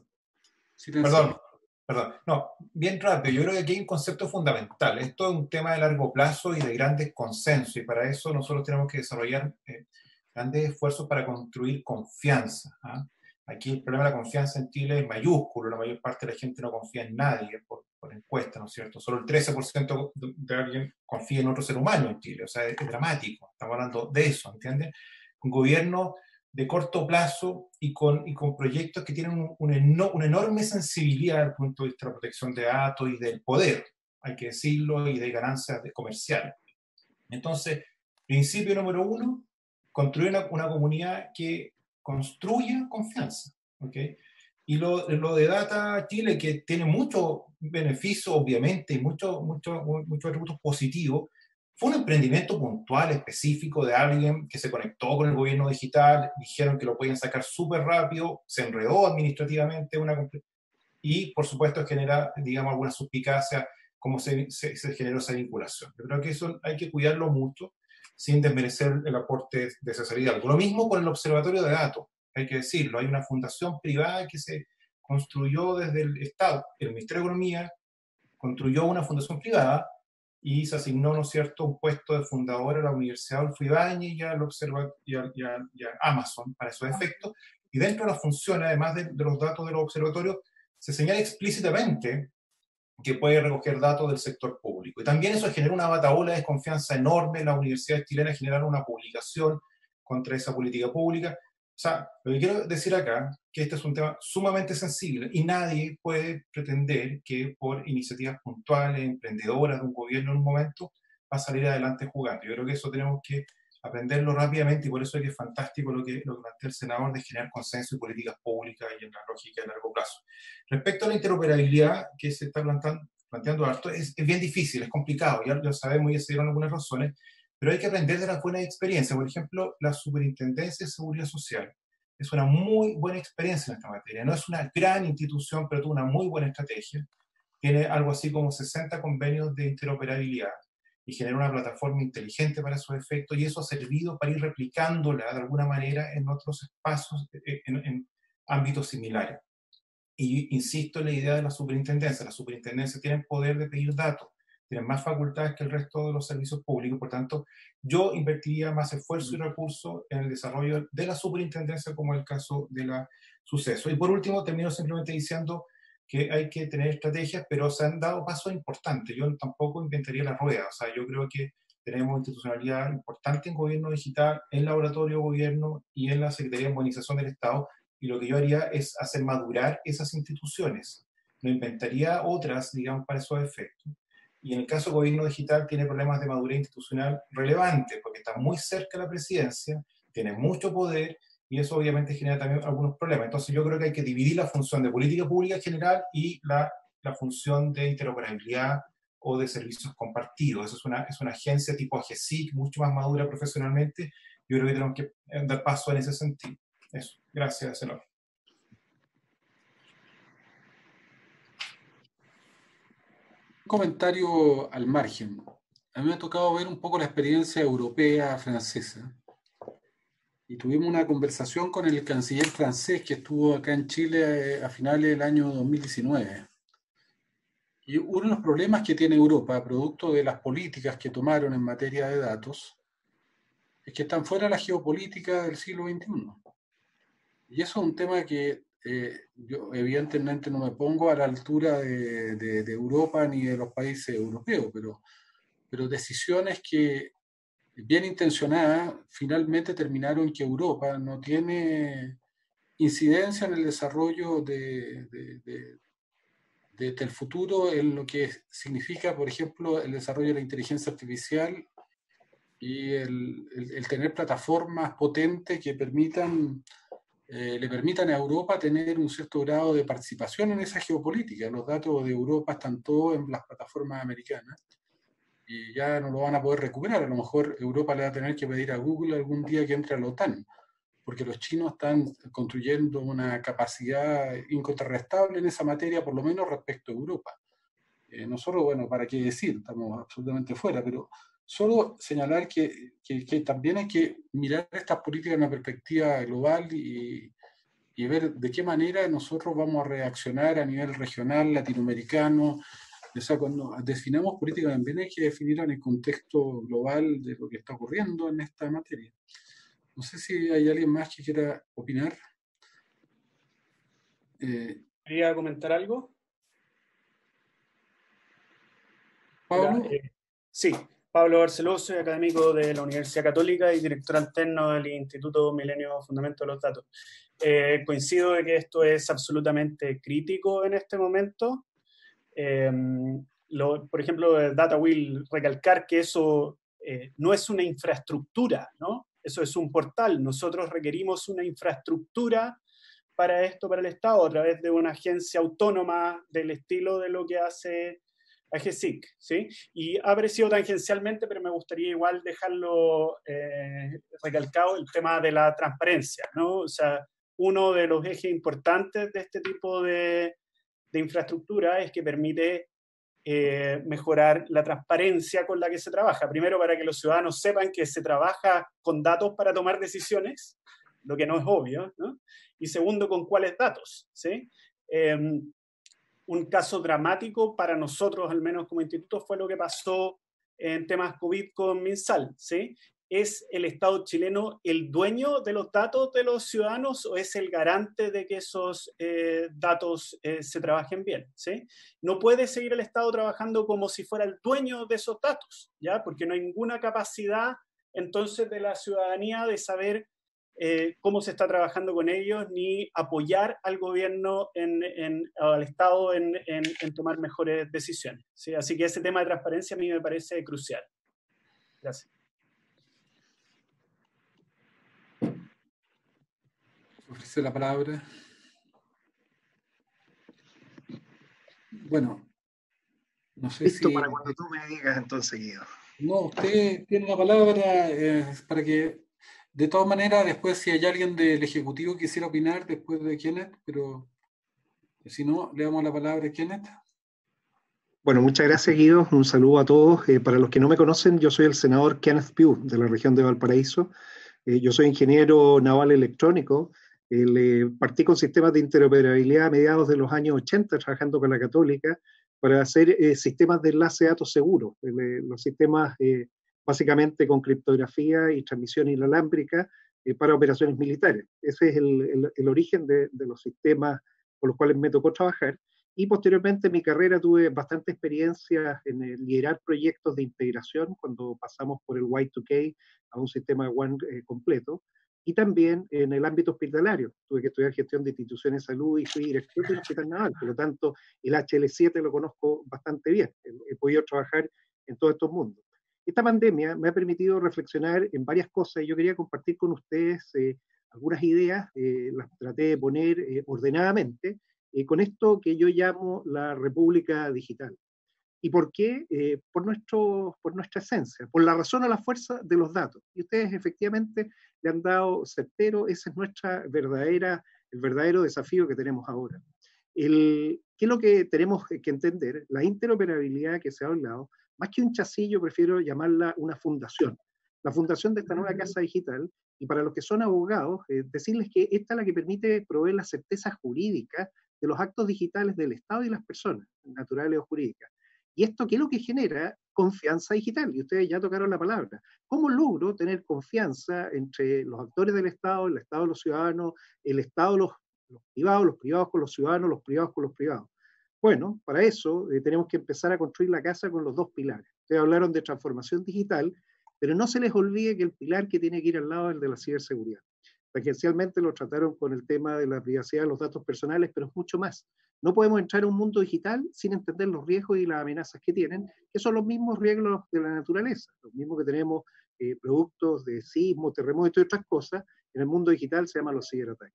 silenciado. Perdón. No, bien rápido. Yo creo que aquí hay un concepto fundamental. Esto es un tema de largo plazo y de grandes consensos, y para eso nosotros tenemos que desarrollar grandes esfuerzos para construir confianza. Aquí el problema de la confianza en Chile es mayúsculo. La mayor parte de la gente no confía en nadie por encuesta, ¿no es cierto? Solo el 13% de alguien confía en otro ser humano en Chile. O sea, es dramático. Estamos hablando de eso, ¿entiendes? Un gobierno de corto plazo y con proyectos que tienen una enorme sensibilidad desde el punto de vista de la protección de datos y del poder, hay que decirlo, y de ganancias comerciales. Entonces, principio número 1, construir una comunidad que construya confianza, ¿okay? Y lo de Data Chile, que tiene muchos beneficios, obviamente, y muchos atributos positivos, fue un emprendimiento puntual, específico, de alguien que se conectó con el gobierno digital, dijeron que lo podían sacar súper rápido, se enredó administrativamente, y por supuesto genera, digamos, alguna suspicacia cómo se generó esa vinculación. Yo creo que eso hay que cuidarlo mucho, sin desmerecer el aporte de César Hidalgo. Lo mismo con el Observatorio de Datos, hay que decirlo, hay una fundación privada que se construyó desde el Estado, el Ministerio de Economía construyó una fundación privada, y se asignó, ¿no es cierto?, un puesto de fundador a la Universidad Adolfo Ibáñez y a Amazon para esos efectos. Y dentro de las funciones, además de los datos de los observatorios, se señala explícitamente que puede recoger datos del sector público. Y también eso genera una batahola de desconfianza enorme. Las universidades chilenas generaron una publicación contra esa política pública. O sea, lo que quiero decir acá, que este es un tema sumamente sensible y nadie puede pretender que por iniciativas puntuales, emprendedoras de un gobierno en un momento, va a salir adelante jugando. Yo creo que eso tenemos que aprenderlo rápidamente y por eso es que es fantástico lo que plantea el senador de generar consenso y políticas públicas y en la lógica de largo plazo. Respecto a la interoperabilidad que se está planteando harto, es bien difícil, es complicado, ya lo sabemos y ya se dieron algunas razones, pero hay que aprender de las buenas experiencias. Por ejemplo, la Superintendencia de Seguridad Social es una muy buena experiencia en esta materia. No es una gran institución, pero tuvo una muy buena estrategia. Tiene algo así como 60 convenios de interoperabilidad y genera una plataforma inteligente para esos efectos, y eso ha servido para ir replicándola de alguna manera en otros espacios, en ámbitos similares. Y insisto en la idea de la superintendencia. La superintendencia tiene el poder de pedir datos, tienen más facultades que el resto de los servicios públicos, por tanto, yo invertiría más esfuerzo y recursos en el desarrollo de la superintendencia, como el caso de la Suceso. Y por último, termino simplemente diciendo que hay que tener estrategias, pero se han dado pasos importantes. Yo tampoco inventaría la rueda. O sea, yo creo que tenemos institucionalidad importante en gobierno digital, en laboratorio de gobierno y en la Secretaría de Modernización del Estado, y lo que yo haría es hacer madurar esas instituciones. No inventaría otras, digamos, para esos efectos. Y en el caso del gobierno digital tiene problemas de madurez institucional relevantes, porque está muy cerca de la presidencia, tiene mucho poder, y eso obviamente genera también algunos problemas. Entonces yo creo que hay que dividir la función de política pública en general y la función de interoperabilidad o de servicios compartidos. Eso es una agencia tipo AGESIC, mucho más madura profesionalmente. Yo creo que tenemos que dar paso en ese sentido. Eso. Gracias, senador. Un comentario al margen. A mí me ha tocado ver un poco la experiencia europea, francesa. Y tuvimos una conversación con el canciller francés que estuvo acá en Chile a finales del año 2019. Y uno de los problemas que tiene Europa, producto de las políticas que tomaron en materia de datos, es que están fuera de la geopolítica del siglo XXI. Y eso es un tema que yo evidentemente no me pongo a la altura de Europa ni de los países europeos, pero decisiones que, bien intencionadas, finalmente terminaron que Europa no tiene incidencia en el desarrollo del futuro, en lo que significa, por ejemplo, el desarrollo de la inteligencia artificial y el tener plataformas potentes que le permitan a Europa tener un cierto grado de participación en esa geopolítica. Los datos de Europa están todos en las plataformas americanas y ya no lo van a poder recuperar. A lo mejor Europa le va a tener que pedir a Google algún día que entre a la OTAN, porque los chinos están construyendo una capacidad incontrarrestable en esa materia, por lo menos respecto a Europa. Nosotros, bueno, para qué decir, estamos absolutamente fuera, pero solo señalar que también hay que mirar estas políticas en una perspectiva global y ver de qué manera nosotros vamos a reaccionar a nivel regional, latinoamericano. O sea, cuando definamos política también hay que definirla en el contexto global de lo que está ocurriendo en esta materia. No sé si hay alguien más que quiera opinar. ¿Quería comentar algo? Pablo. Sí, Pablo Barceló, soy académico de la Universidad Católica y director alterno del Instituto Milenio Fundamento de los Datos. Coincido de que esto es absolutamente crítico en este momento. Por ejemplo, DataWheel, recalcar que eso no es una infraestructura, ¿no? Eso es un portal. Nosotros requerimos una infraestructura para esto, para el Estado, a través de una agencia autónoma del estilo de lo que hace AGESIC, ¿sí? Y ha aparecido tangencialmente, pero me gustaría igual dejarlo recalcado, el tema de la transparencia, ¿no? O sea, uno de los ejes importantes de este tipo de infraestructura es que permite mejorar la transparencia con la que se trabaja. Primero, para que los ciudadanos sepan que se trabaja con datos para tomar decisiones, lo que no es obvio, ¿no? Y segundo, con cuáles datos, ¿sí? Un caso dramático para nosotros, al menos como instituto, fue lo que pasó en temas COVID con MinSal, ¿sí? ¿Es el Estado chileno el dueño de los datos de los ciudadanos o es el garante de que esos datos se trabajen bien, ¿sí? No puede seguir el Estado trabajando como si fuera el dueño de esos datos, ¿ya? Porque no hay ninguna capacidad entonces de la ciudadanía de saber cómo se está trabajando con ellos, ni apoyar al gobierno, al Estado en tomar mejores decisiones, ¿sí? Así que ese tema de transparencia a mí me parece crucial. Gracias. Ofrece la palabra. Bueno, no sé Listo si... para cuando tú me digas entonces, Guido. No, usted tiene la palabra para que, de todas maneras, después si hay alguien del Ejecutivo que quisiera opinar después de Kenneth, pero si no, le damos la palabra a Kenneth. Bueno, muchas gracias, Guido. Un saludo a todos. Para los que no me conocen, yo soy el senador Kenneth Pugh, de la región de Valparaíso. Yo soy ingeniero naval electrónico. Partí con sistemas de interoperabilidad a mediados de los años 80, trabajando con la Católica, para hacer sistemas de enlace de datos seguros. Los sistemas básicamente con criptografía y transmisión inalámbrica para operaciones militares. Ese es el origen de los sistemas con los cuales me tocó trabajar. Y posteriormente en mi carrera tuve bastante experiencia en liderar proyectos de integración cuando pasamos por el Y2K a un sistema One completo, y también en el ámbito hospitalario. Tuve que estudiar gestión de instituciones de salud y fui director del Hospital Naval, por lo tanto el HL7 lo conozco bastante bien, he podido trabajar en todos estos mundos. Esta pandemia me ha permitido reflexionar en varias cosas y yo quería compartir con ustedes algunas ideas, las traté de poner ordenadamente, con esto que yo llamo la República Digital. ¿Y por qué? Por nuestra esencia, por la razón a la fuerza de los datos. Y ustedes efectivamente le han dado certero, ese es el verdadero desafío que tenemos ahora. ¿Qué es lo que tenemos que entender? La interoperabilidad que se ha hablado, más que un chasis, yo prefiero llamarla una fundación. La fundación de esta nueva casa digital, y para los que son abogados, decirles que esta es la que permite proveer la certeza jurídica de los actos digitales del Estado y las personas, naturales o jurídicas. ¿Y esto qué es lo que genera? Confianza digital, y ustedes ya tocaron la palabra. ¿Cómo logro tener confianza entre los actores del Estado, el Estado de los ciudadanos, el Estado los privados con los ciudadanos, los privados con los privados? Bueno, para eso tenemos que empezar a construir la casa con los dos pilares. Ustedes hablaron de transformación digital, pero no se les olvide que el pilar que tiene que ir al lado es el de la ciberseguridad. Tangencialmente lo trataron con el tema de la privacidad de los datos personales, pero es mucho más. No podemos entrar a un mundo digital sin entender los riesgos y las amenazas que tienen, que son los mismos riesgos de la naturaleza, los mismos que tenemos productos de sismo, terremotos y otras cosas. En el mundo digital se llaman los ciberataques.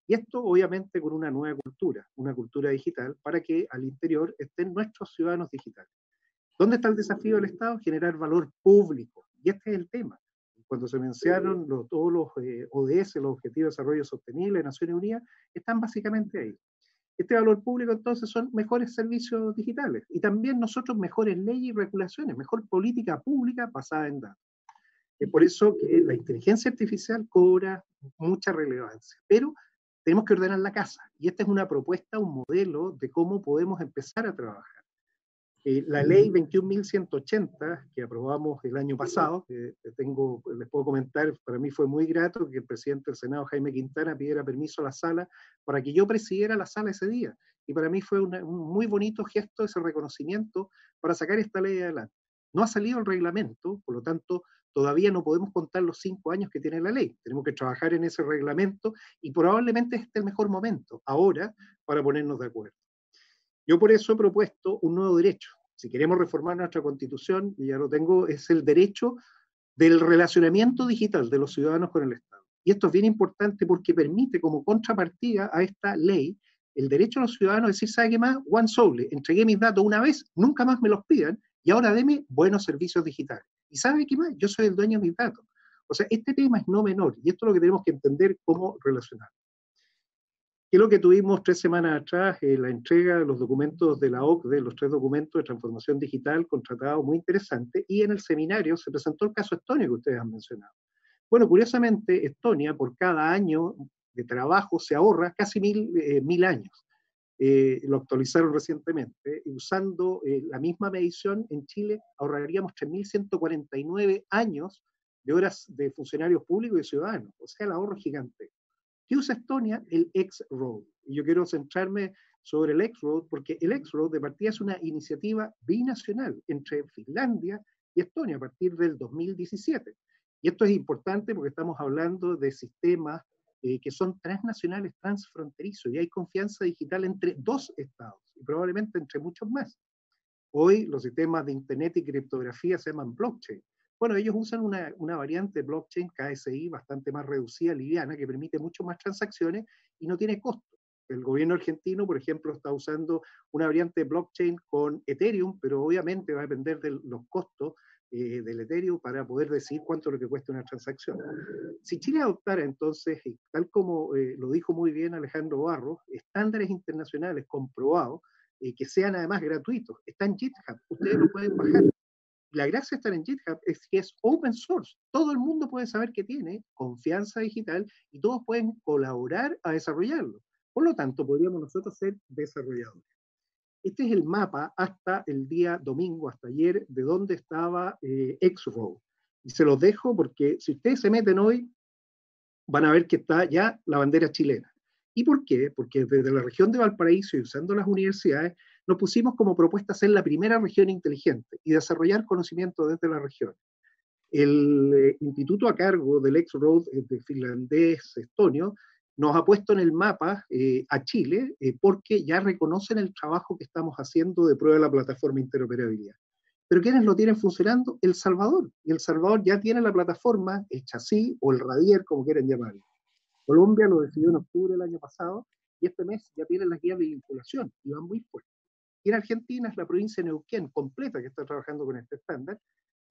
Y esto obviamente con una nueva cultura, una cultura digital, para que al interior estén nuestros ciudadanos digitales. ¿Dónde está el desafío del Estado? Generar valor público. Y este es el tema. Cuando se mencionaron todos los ODS, los Objetivos de Desarrollo Sostenible de Naciones Unidas, están básicamente ahí. Este valor público entonces son mejores servicios digitales y también nosotros mejores leyes y regulaciones, mejor política pública basada en datos. Es por eso que la inteligencia artificial cobra mucha relevancia, pero tenemos que ordenar la casa y esta es una propuesta, un modelo de cómo podemos empezar a trabajar. La ley 21.180 que aprobamos el año pasado, les puedo comentar, para mí fue muy grato que el presidente del Senado, Jaime Quintana, pidiera permiso a la sala para que yo presidiera la sala ese día. Y para mí fue un muy bonito gesto ese reconocimiento para sacar esta ley adelante. No ha salido el reglamento, por lo tanto, todavía no podemos contar los 5 años que tiene la ley. Tenemos que trabajar en ese reglamento y probablemente este es el mejor momento ahora para ponernos de acuerdo. Yo por eso he propuesto un nuevo derecho. Si queremos reformar nuestra Constitución, y ya lo tengo, es el derecho del relacionamiento digital de los ciudadanos con el Estado. Y esto es bien importante porque permite como contrapartida a esta ley el derecho a los ciudadanos a decir, ¿sabe qué más? Once only, entregué mis datos una vez, nunca más me los pidan, y ahora deme buenos servicios digitales. ¿Y sabe qué más? Yo soy el dueño de mis datos. O sea, este tema es no menor, y esto es lo que tenemos que entender cómo relacionar. ¿Qué es lo que tuvimos 3 semanas atrás? La entrega de los documentos de la OCDE, los 3 documentos de transformación digital contratados, muy interesante, y en el seminario se presentó el caso Estonia que ustedes han mencionado. Bueno, curiosamente, Estonia por cada año de trabajo se ahorra casi 1000 años. Lo actualizaron recientemente, y usando la misma medición en Chile ahorraríamos 3.149 años de horas de funcionarios públicos y ciudadanos, o sea, el ahorro gigante. ¿Qué usa Estonia? El X-Road. Y yo quiero centrarme sobre el X-Road porque el X-Road de partida es una iniciativa binacional entre Finlandia y Estonia a partir del 2017. Y esto es importante porque estamos hablando de sistemas que son transnacionales, transfronterizos, y hay confianza digital entre 2 estados y probablemente entre muchos más. Hoy los sistemas de Internet y criptografía se llaman blockchain. Bueno, ellos usan una variante de blockchain KSI bastante más reducida, liviana, que permite mucho más transacciones y no tiene costo. El gobierno argentino, por ejemplo, está usando una variante de blockchain con Ethereum, pero obviamente va a depender de los costos del Ethereum para poder decir cuánto es lo que cuesta una transacción. Si Chile adoptara entonces, tal como lo dijo muy bien Alejandro Barros, estándares internacionales comprobados, que sean además gratuitos, está en GitHub, ustedes lo pueden bajar. La gracia de estar en GitHub es que es open source. Todo el mundo puede saber que tiene confianza digital y todos pueden colaborar a desarrollarlo. Por lo tanto, podríamos nosotros ser desarrolladores. Este es el mapa hasta el día domingo, hasta ayer, de dónde estaba X-Road. Y se los dejo porque si ustedes se meten hoy, van a ver que está ya la bandera chilena. ¿Y por qué? Porque desde la región de Valparaíso y usando las universidades, nos pusimos como propuesta ser la primera región inteligente y desarrollar conocimiento desde la región. El instituto a cargo del X-Road de finlandés estonio nos ha puesto en el mapa a Chile porque ya reconocen el trabajo que estamos haciendo de prueba de la plataforma de interoperabilidad. Pero ¿quiénes lo tienen funcionando? El Salvador. Y El Salvador ya tiene la plataforma, el chasis o el radier, como quieran llamarlo. Colombia lo decidió en octubre del año pasado y este mes ya tienen las guías de vinculación y van muy fuerte. Y en Argentina es la provincia de Neuquén completa que está trabajando con este estándar.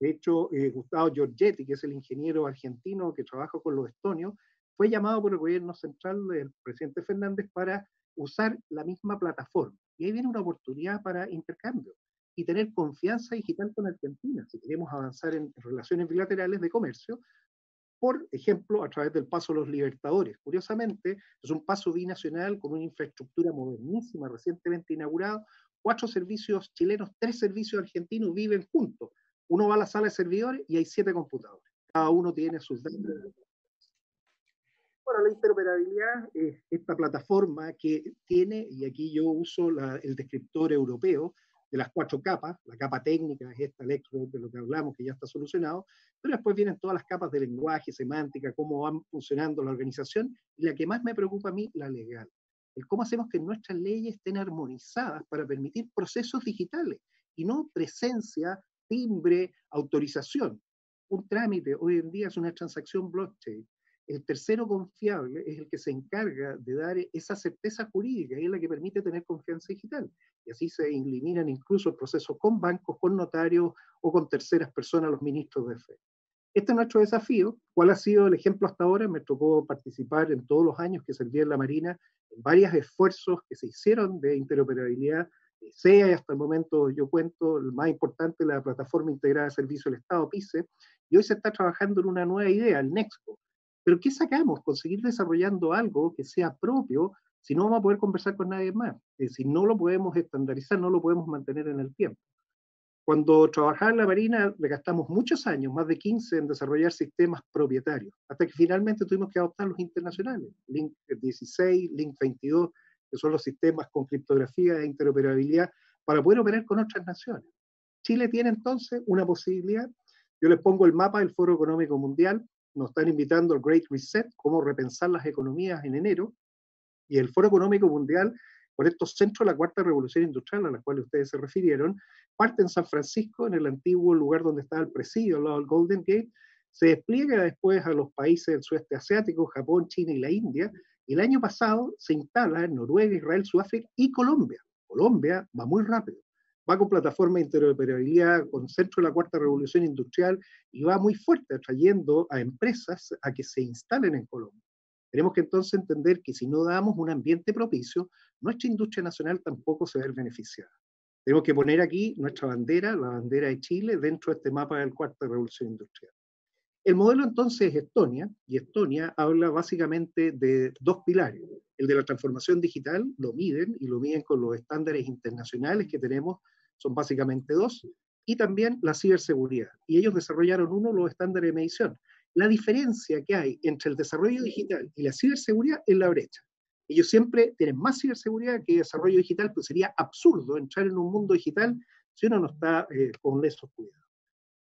De hecho, Gustavo Giorgetti, que es el ingeniero argentino que trabaja con los estonios, fue llamado por el gobierno central del presidente Fernández para usar la misma plataforma. Y ahí viene una oportunidad para intercambio y tener confianza digital con Argentina, si queremos avanzar en relaciones bilaterales de comercio, por ejemplo, a través del Paso de los Libertadores. Curiosamente, es un paso binacional con una infraestructura modernísima, recientemente inaugurado, 4 servicios chilenos, 3 servicios argentinos viven juntos. Uno va a la sala de servidores y hay 7 computadores. Cada uno tiene sus datos. Bueno, la interoperabilidad es esta plataforma que tiene, y aquí yo uso el descriptor europeo, de las 4 capas. La capa técnica es esta, de lo que hablamos, que ya está solucionado, pero después vienen todas las capas de lenguaje, semántica, cómo van funcionando la organización, y la que más me preocupa a mí, la legal. El cómo hacemos que nuestras leyes estén armonizadas para permitir procesos digitales, y no presencia, timbre, autorización. Un trámite hoy en día es una transacción blockchain. El tercero confiable es el que se encarga de dar esa certeza jurídica y es la que permite tener confianza digital. Y así se eliminan incluso procesos con bancos, con notarios o con terceras personas, los ministros de fe. Este es nuestro desafío. ¿Cuál ha sido el ejemplo hasta ahora? Me tocó participar en todos los años que serví en la Marina, en varios esfuerzos que se hicieron de interoperabilidad, sea hasta el momento, yo cuento, el más importante, la Plataforma Integrada de Servicio del Estado, PICE, y hoy se está trabajando en una nueva idea, el Nexco. Pero ¿qué sacamos? Conseguir desarrollando algo que sea propio, si no vamos a poder conversar con nadie más. Si no lo podemos estandarizar, no lo podemos mantener en el tiempo. Cuando trabajaba en la Marina, le gastamos muchos años, más de 15, en desarrollar sistemas propietarios, hasta que finalmente tuvimos que adoptar los internacionales, Link 16, Link 22, que son los sistemas con criptografía e interoperabilidad, para poder operar con otras naciones. Chile tiene entonces una posibilidad. Yo les pongo el mapa del Foro Económico Mundial. Nos están invitando al Great Reset, cómo repensar las economías en enero, y el Foro Económico Mundial, por estos centros de la Cuarta Revolución Industrial, a la cual ustedes se refirieron, parte en San Francisco, en el antiguo lugar donde estaba el presidio, al lado del Golden Gate, se despliega después a los países del sudeste asiático, Japón, China y la India, y el año pasado se instala en Noruega, Israel, Sudáfrica y Colombia. Colombia va muy rápido. Va con plataforma de interoperabilidad, con centro de la Cuarta Revolución Industrial, y va muy fuerte, atrayendo a empresas a que se instalen en Colombia. Tenemos que entonces entender que si no damos un ambiente propicio, nuestra industria nacional tampoco se va a ver beneficiada. Tenemos que poner aquí nuestra bandera, la bandera de Chile, dentro de este mapa de la Cuarta Revolución Industrial. El modelo entonces es Estonia, y Estonia habla básicamente de 2 pilares. El de la transformación digital, lo miden, y lo miden con los estándares internacionales que tenemos, son básicamente 2, y también la ciberseguridad. Y ellos desarrollaron los estándares de medición. La diferencia que hay entre el desarrollo digital y la ciberseguridad es la brecha. Ellos siempre tienen más ciberseguridad que desarrollo digital, pero sería absurdo entrar en un mundo digital si uno no está con esos cuidados.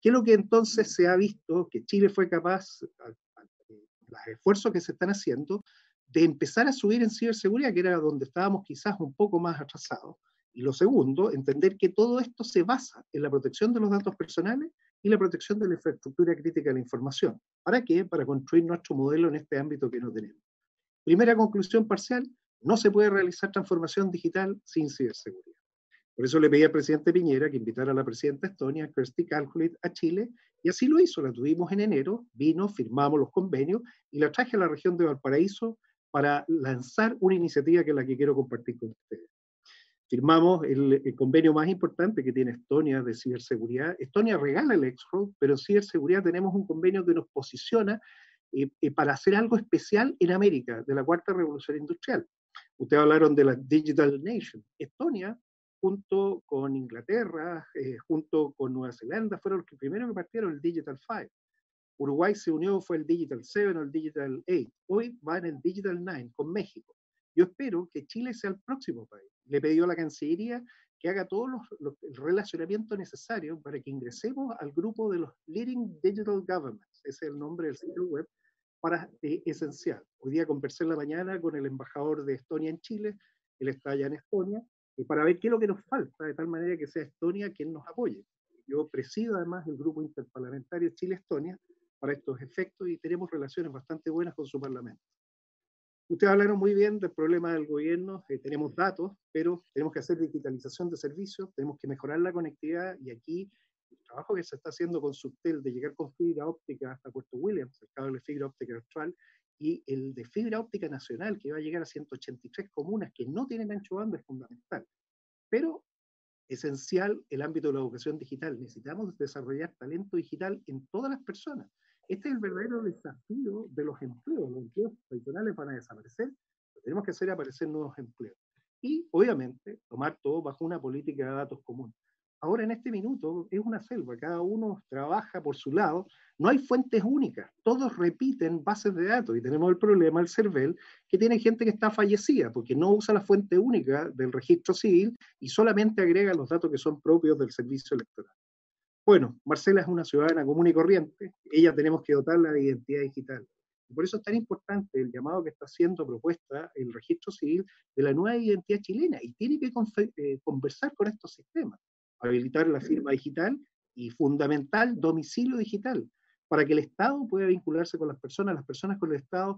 ¿Qué es lo que entonces se ha visto? Que Chile fue capaz, los esfuerzos que se están haciendo, de empezar a subir en ciberseguridad, que era donde estábamos quizás un poco más atrasados. Y lo segundo, entender que todo esto se basa en la protección de los datos personales y la protección de la infraestructura crítica de la información. ¿Para qué? Para construir nuestro modelo en este ámbito que no tenemos. Primera conclusión parcial, no se puede realizar transformación digital sin ciberseguridad. Por eso le pedí al presidente Piñera que invitara a la presidenta Estonia, Kersti Kalkulit, a Chile, y así lo hizo. La tuvimos en enero, vino, firmamos los convenios, y la traje a la región de Valparaíso para lanzar una iniciativa que es la que quiero compartir con ustedes. Firmamos el convenio más importante que tiene Estonia de ciberseguridad. Estonia regala el X-Road, pero en ciberseguridad tenemos un convenio que nos posiciona para hacer algo especial en América, de la Cuarta Revolución Industrial. Ustedes hablaron de la Digital Nation. Estonia, junto con Inglaterra, junto con Nueva Zelanda, fueron los que primero que partieron el Digital 5. Uruguay se unió, fue el Digital 7 o el Digital 8. Hoy va en el Digital 9 con México. Yo espero que Chile sea el próximo país. Le he pedido a la Cancillería que haga todo el relacionamiento necesario para que ingresemos al grupo de los Leading Digital Governments, ese es el nombre del sitio web, para esencial. Hoy día conversé en la mañana con el embajador de Estonia en Chile, él está allá en Estonia, para ver qué es lo que nos falta, de tal manera que sea Estonia quien nos apoye. Yo presido además el grupo interparlamentario Chile-Estonia para estos efectos y tenemos relaciones bastante buenas con su parlamento. Ustedes hablaron muy bien del problema del gobierno, tenemos datos, pero tenemos que hacer digitalización de servicios, tenemos que mejorar la conectividad y aquí el trabajo que se está haciendo con Subtel de llegar con fibra óptica hasta Puerto Williams, el cable de fibra óptica austral, y el de fibra óptica nacional que va a llegar a 183 comunas que no tienen ancho banda es fundamental. Pero esencial el ámbito de la educación digital. Necesitamos desarrollar talento digital en todas las personas. Este es el verdadero desafío de los empleos. Los empleos tradicionales van a desaparecer, pero tenemos que hacer aparecer nuevos empleos. Y, obviamente, tomar todo bajo una política de datos común. Ahora, en este minuto, es una selva. Cada uno trabaja por su lado. No hay fuentes únicas. Todos repiten bases de datos. Y tenemos el problema del CERVEL, que tiene gente que está fallecida, porque no usa la fuente única del registro civil y solamente agrega los datos que son propios del servicio electoral. Bueno, Marcela es una ciudadana común y corriente, ella tenemos que dotarla de identidad digital. Y por eso es tan importante el llamado que está haciendo propuesta el registro civil de la nueva identidad chilena, y tiene que conversar con estos sistemas, habilitar la firma digital y, fundamental, domicilio digital, para que el Estado pueda vincularse con las personas con el Estado,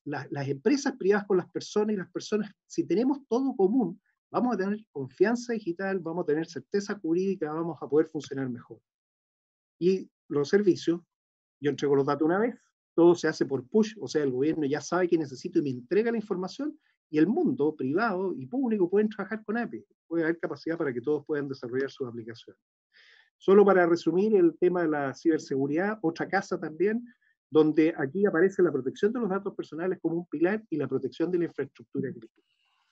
las empresas privadas con las personas, y las personas, si tenemos todo común, vamos a tener confianza digital, vamos a tener certeza jurídica, vamos a poder funcionar mejor. Y los servicios, yo entrego los datos una vez, todo se hace por push, o sea, el gobierno ya sabe que necesito y me entrega la información, y el mundo privado y público pueden trabajar con API, puede haber capacidad para que todos puedan desarrollar sus aplicaciones. Solo para resumir el tema de la ciberseguridad, otra casa también, donde aquí aparece la protección de los datos personales como un pilar y la protección de la infraestructura crítica.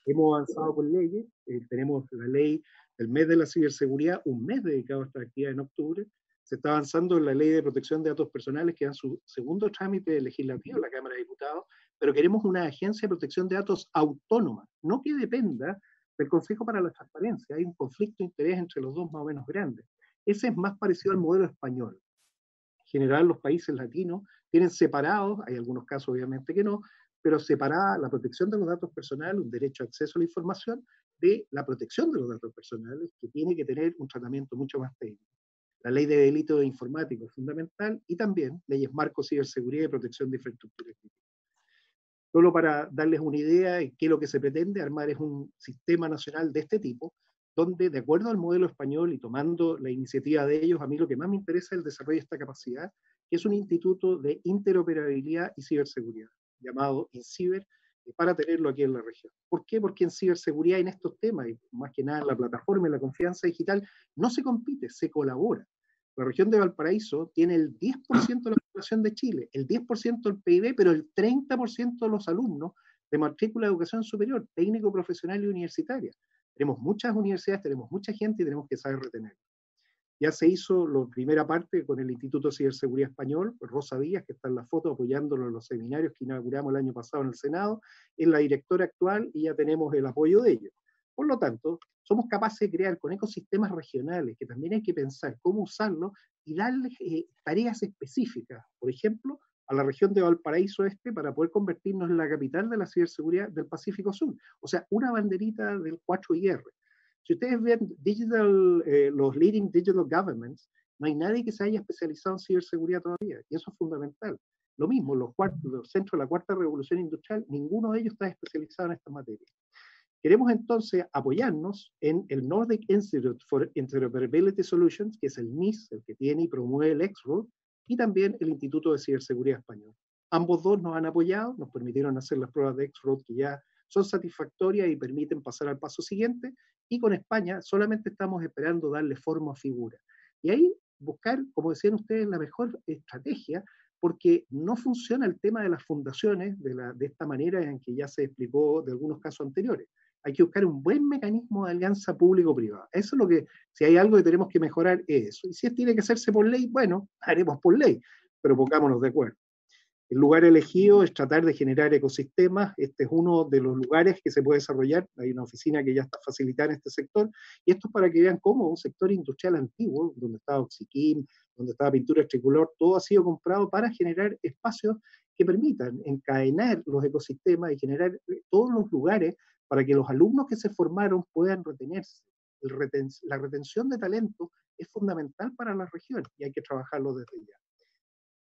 Hemos avanzado con leyes, tenemos la ley del mes de la ciberseguridad, un mes dedicado a esta actividad en octubre. Se está avanzando en la ley de protección de datos personales, que da su segundo trámite legislativo en la Cámara de Diputados, pero queremos una agencia de protección de datos autónoma, no que dependa del Consejo para la Transparencia. Hay un conflicto de interés entre los dos más o menos grandes. Ese es más parecido al modelo español. En general, los países latinos tienen separados, hay algunos casos obviamente que no, pero separada la protección de los datos personales, un derecho a acceso a la información, de la protección de los datos personales, que tiene que tener un tratamiento mucho más técnico. La ley de delito informático es fundamental, y también leyes marco, ciberseguridad y protección de infraestructura crítica. Solo para darles una idea de qué es lo que se pretende armar es un sistema nacional de este tipo, donde, de acuerdo al modelo español y tomando la iniciativa de ellos, a mí lo que más me interesa es el desarrollo de esta capacidad, que es un instituto de interoperabilidad y ciberseguridad, llamado INCIBER, para tenerlo aquí en la región. ¿Por qué? Porque en ciberseguridad, en estos temas, y más que nada en la plataforma y la confianza digital, no se compite, se colabora. La región de Valparaíso tiene el 10% de la población de Chile, el 10% del PIB, pero el 30% de los alumnos de matrícula de educación superior, técnico, profesional y universitaria. Tenemos muchas universidades, tenemos mucha gente y tenemos que saber retener. Ya se hizo la primera parte con el Instituto de Ciberseguridad Español, Rosa Díaz, que está en la foto apoyándolo en los seminarios que inauguramos el año pasado en el Senado, es la directora actual y ya tenemos el apoyo de ellos. Por lo tanto, somos capaces de crear con ecosistemas regionales, que también hay que pensar cómo usarlos y darles tareas específicas, por ejemplo, a la región de Valparaíso Este, para poder convertirnos en la capital de la ciberseguridad del Pacífico Sur. O sea, una banderita del 4IR. Si ustedes ven los leading digital governments, no hay nadie que se haya especializado en ciberseguridad todavía, y eso es fundamental. Lo mismo, los centros de la cuarta revolución industrial, ninguno de ellos está especializado en esta materia. Queremos entonces apoyarnos en el Nordic Institute for Interoperability Solutions, que es el NIS, el que tiene y promueve el XROAD, y también el Instituto de Ciberseguridad Español. Ambos dos nos han apoyado, nos permitieron hacer las pruebas de XROAD que ya son satisfactorias y permiten pasar al paso siguiente, y con España solamente estamos esperando darle forma a figura. Y ahí buscar, como decían ustedes, la mejor estrategia, porque no funciona el tema de las fundaciones de esta manera en que ya se explicó de algunos casos anteriores. Hay que buscar un buen mecanismo de alianza público-privada. Eso es lo que, si hay algo que tenemos que mejorar, es eso. Y si tiene que hacerse por ley, bueno, haremos por ley, pero pongámonos de acuerdo. El lugar elegido es tratar de generar ecosistemas. Este es uno de los lugares que se puede desarrollar. Hay una oficina que ya está facilitada en este sector. Y esto es para que vean cómo un sector industrial antiguo, donde estaba Oxiquim, donde estaba pintura tricolor, todo ha sido comprado para generar espacios que permitan encadenar los ecosistemas y generar todos los lugares para que los alumnos que se formaron puedan retenerse. La retención de talento es fundamental para la región y hay que trabajarlo desde ya.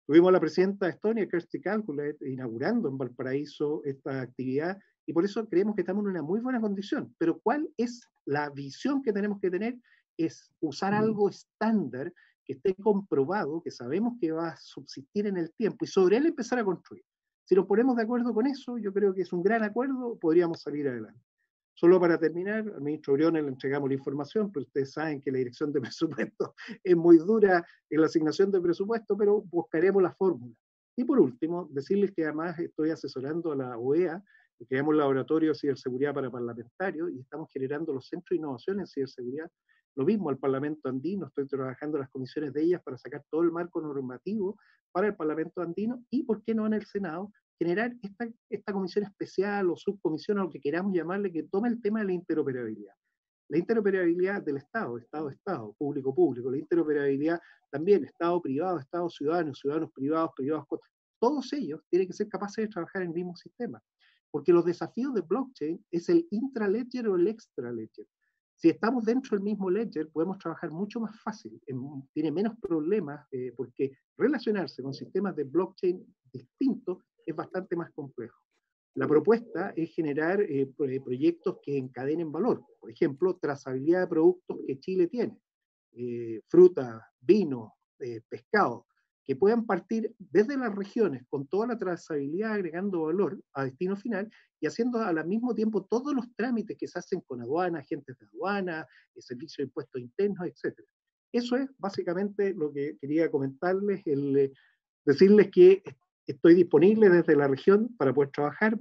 Tuvimos a la presidenta de Estonia, Kersti Kalkulet, inaugurando en Valparaíso esta actividad y por eso creemos que estamos en una muy buena condición. Pero ¿cuál es la visión que tenemos que tener? Es usar algo estándar que esté comprobado, que sabemos que va a subsistir en el tiempo y sobre él empezar a construir. Si nos ponemos de acuerdo con eso, yo creo que es un gran acuerdo, podríamos salir adelante. Solo para terminar, al ministro Briones le entregamos la información, pero ustedes saben que la dirección de presupuesto es muy dura en la asignación de presupuesto, pero buscaremos la fórmula. Y por último, decirles que además estoy asesorando a la OEA, que creamos el laboratorio de ciberseguridad para parlamentarios y estamos generando los centros de innovación en ciberseguridad. Lo mismo al Parlamento Andino, estoy trabajando en las comisiones de ellas para sacar todo el marco normativo para el Parlamento Andino y, ¿por qué no en el Senado? Generar esta comisión especial o subcomisión, o lo que queramos llamarle, que tome el tema de la interoperabilidad. La interoperabilidad del Estado, Estado-Estado, público-público, la interoperabilidad también, Estado-privado, Estado-ciudadano, ciudadanos-privados, todos ellos tienen que ser capaces de trabajar en el mismo sistema. Porque los desafíos de blockchain es el intraledger o el extraledger. Si estamos dentro del mismo ledger, podemos trabajar mucho más fácil, tiene menos problemas, porque relacionarse con sistemas de blockchain distintos es bastante más complejo. La propuesta es generar proyectos que encadenen valor. Por ejemplo, trazabilidad de productos que Chile tiene. Fruta, vino, pescado, que puedan partir desde las regiones con toda la trazabilidad agregando valor a destino final y haciendo al mismo tiempo todos los trámites que se hacen con aduana, agentes de aduana, el servicio de impuestos internos, etc. Eso es básicamente lo que quería comentarles, decirles que estoy disponible desde la región para poder trabajar.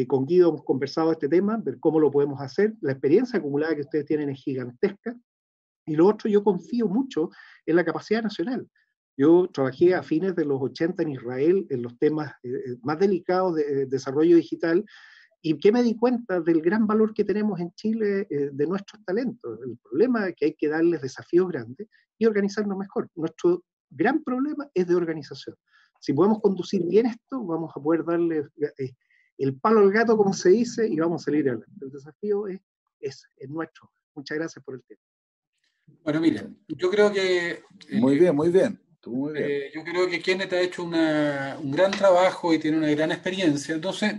Con Guido hemos conversado este tema, ver cómo lo podemos hacer. La experiencia acumulada que ustedes tienen es gigantesca. Y lo otro, yo confío mucho en la capacidad nacional. Yo trabajé a fines de los 80 en Israel en los temas más delicados de desarrollo digital y que me di cuenta del gran valor que tenemos en Chile de nuestros talentos. El problema es que hay que darles desafíos grandes y organizarnos mejor. Nuestro gran problema es de organización. Si podemos conducir bien esto, vamos a poder darle el palo al gato, como se dice, y vamos a salir adelante. El desafío es nuestro. Muchas gracias por el tiempo. Bueno, miren, yo creo que... Muy bien, muy bien. Yo creo que Kenneth ha hecho un gran trabajo y tiene una gran experiencia. Entonces,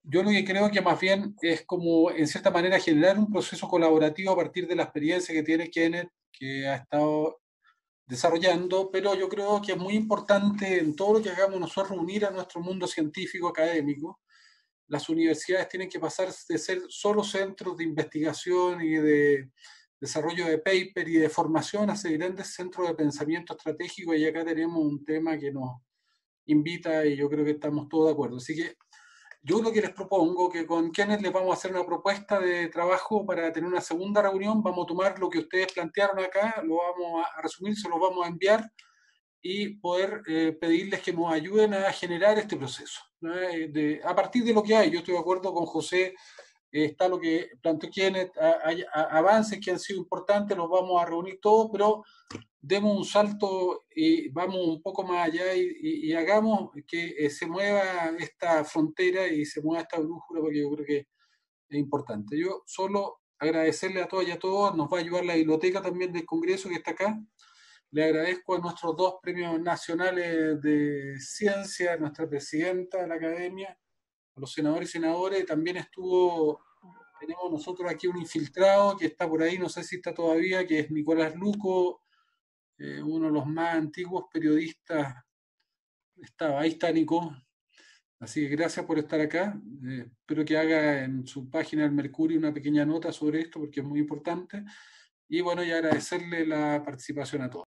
yo lo que creo que más bien es como, en cierta manera, generar un proceso colaborativo a partir de la experiencia que tiene Kenneth, que ha estado desarrollando, pero yo creo que es muy importante en todo lo que hagamos nosotros unir a nuestro mundo científico académico. Las universidades tienen que pasar de ser solo centros de investigación y de desarrollo de paper y de formación a ser grandes centros de pensamiento estratégico, y acá tenemos un tema que nos invita y yo creo que estamos todos de acuerdo. Así que yo lo que les propongo, que con Kenneth les vamos a hacer una propuesta de trabajo para tener una segunda reunión, vamos a tomar lo que ustedes plantearon acá, lo vamos a resumir, se lo vamos a enviar y poder pedirles que nos ayuden a generar este proceso, ¿no? A partir de lo que hay. Yo estoy de acuerdo con José, está lo que planteó Kenneth, hay avances que han sido importantes, los vamos a reunir todos, pero demos un salto y vamos un poco más allá y hagamos que se mueva esta frontera y se mueva esta brújula, porque yo creo que es importante. Yo solo agradecerle a todas y a todos, nos va a ayudar la biblioteca también del Congreso que está acá. Le agradezco a nuestros 2 premios nacionales de ciencia, a nuestra presidenta de la academia, a los senadores y senadoras. También tenemos nosotros aquí un infiltrado que está por ahí, no sé si está todavía, que es Nicolás Luco, uno de los más antiguos periodistas. Ahí está Nico. Así que gracias por estar acá. Espero que haga en su página del Mercurio una pequeña nota sobre esto, porque es muy importante. Y bueno, y agradecerle la participación a todos.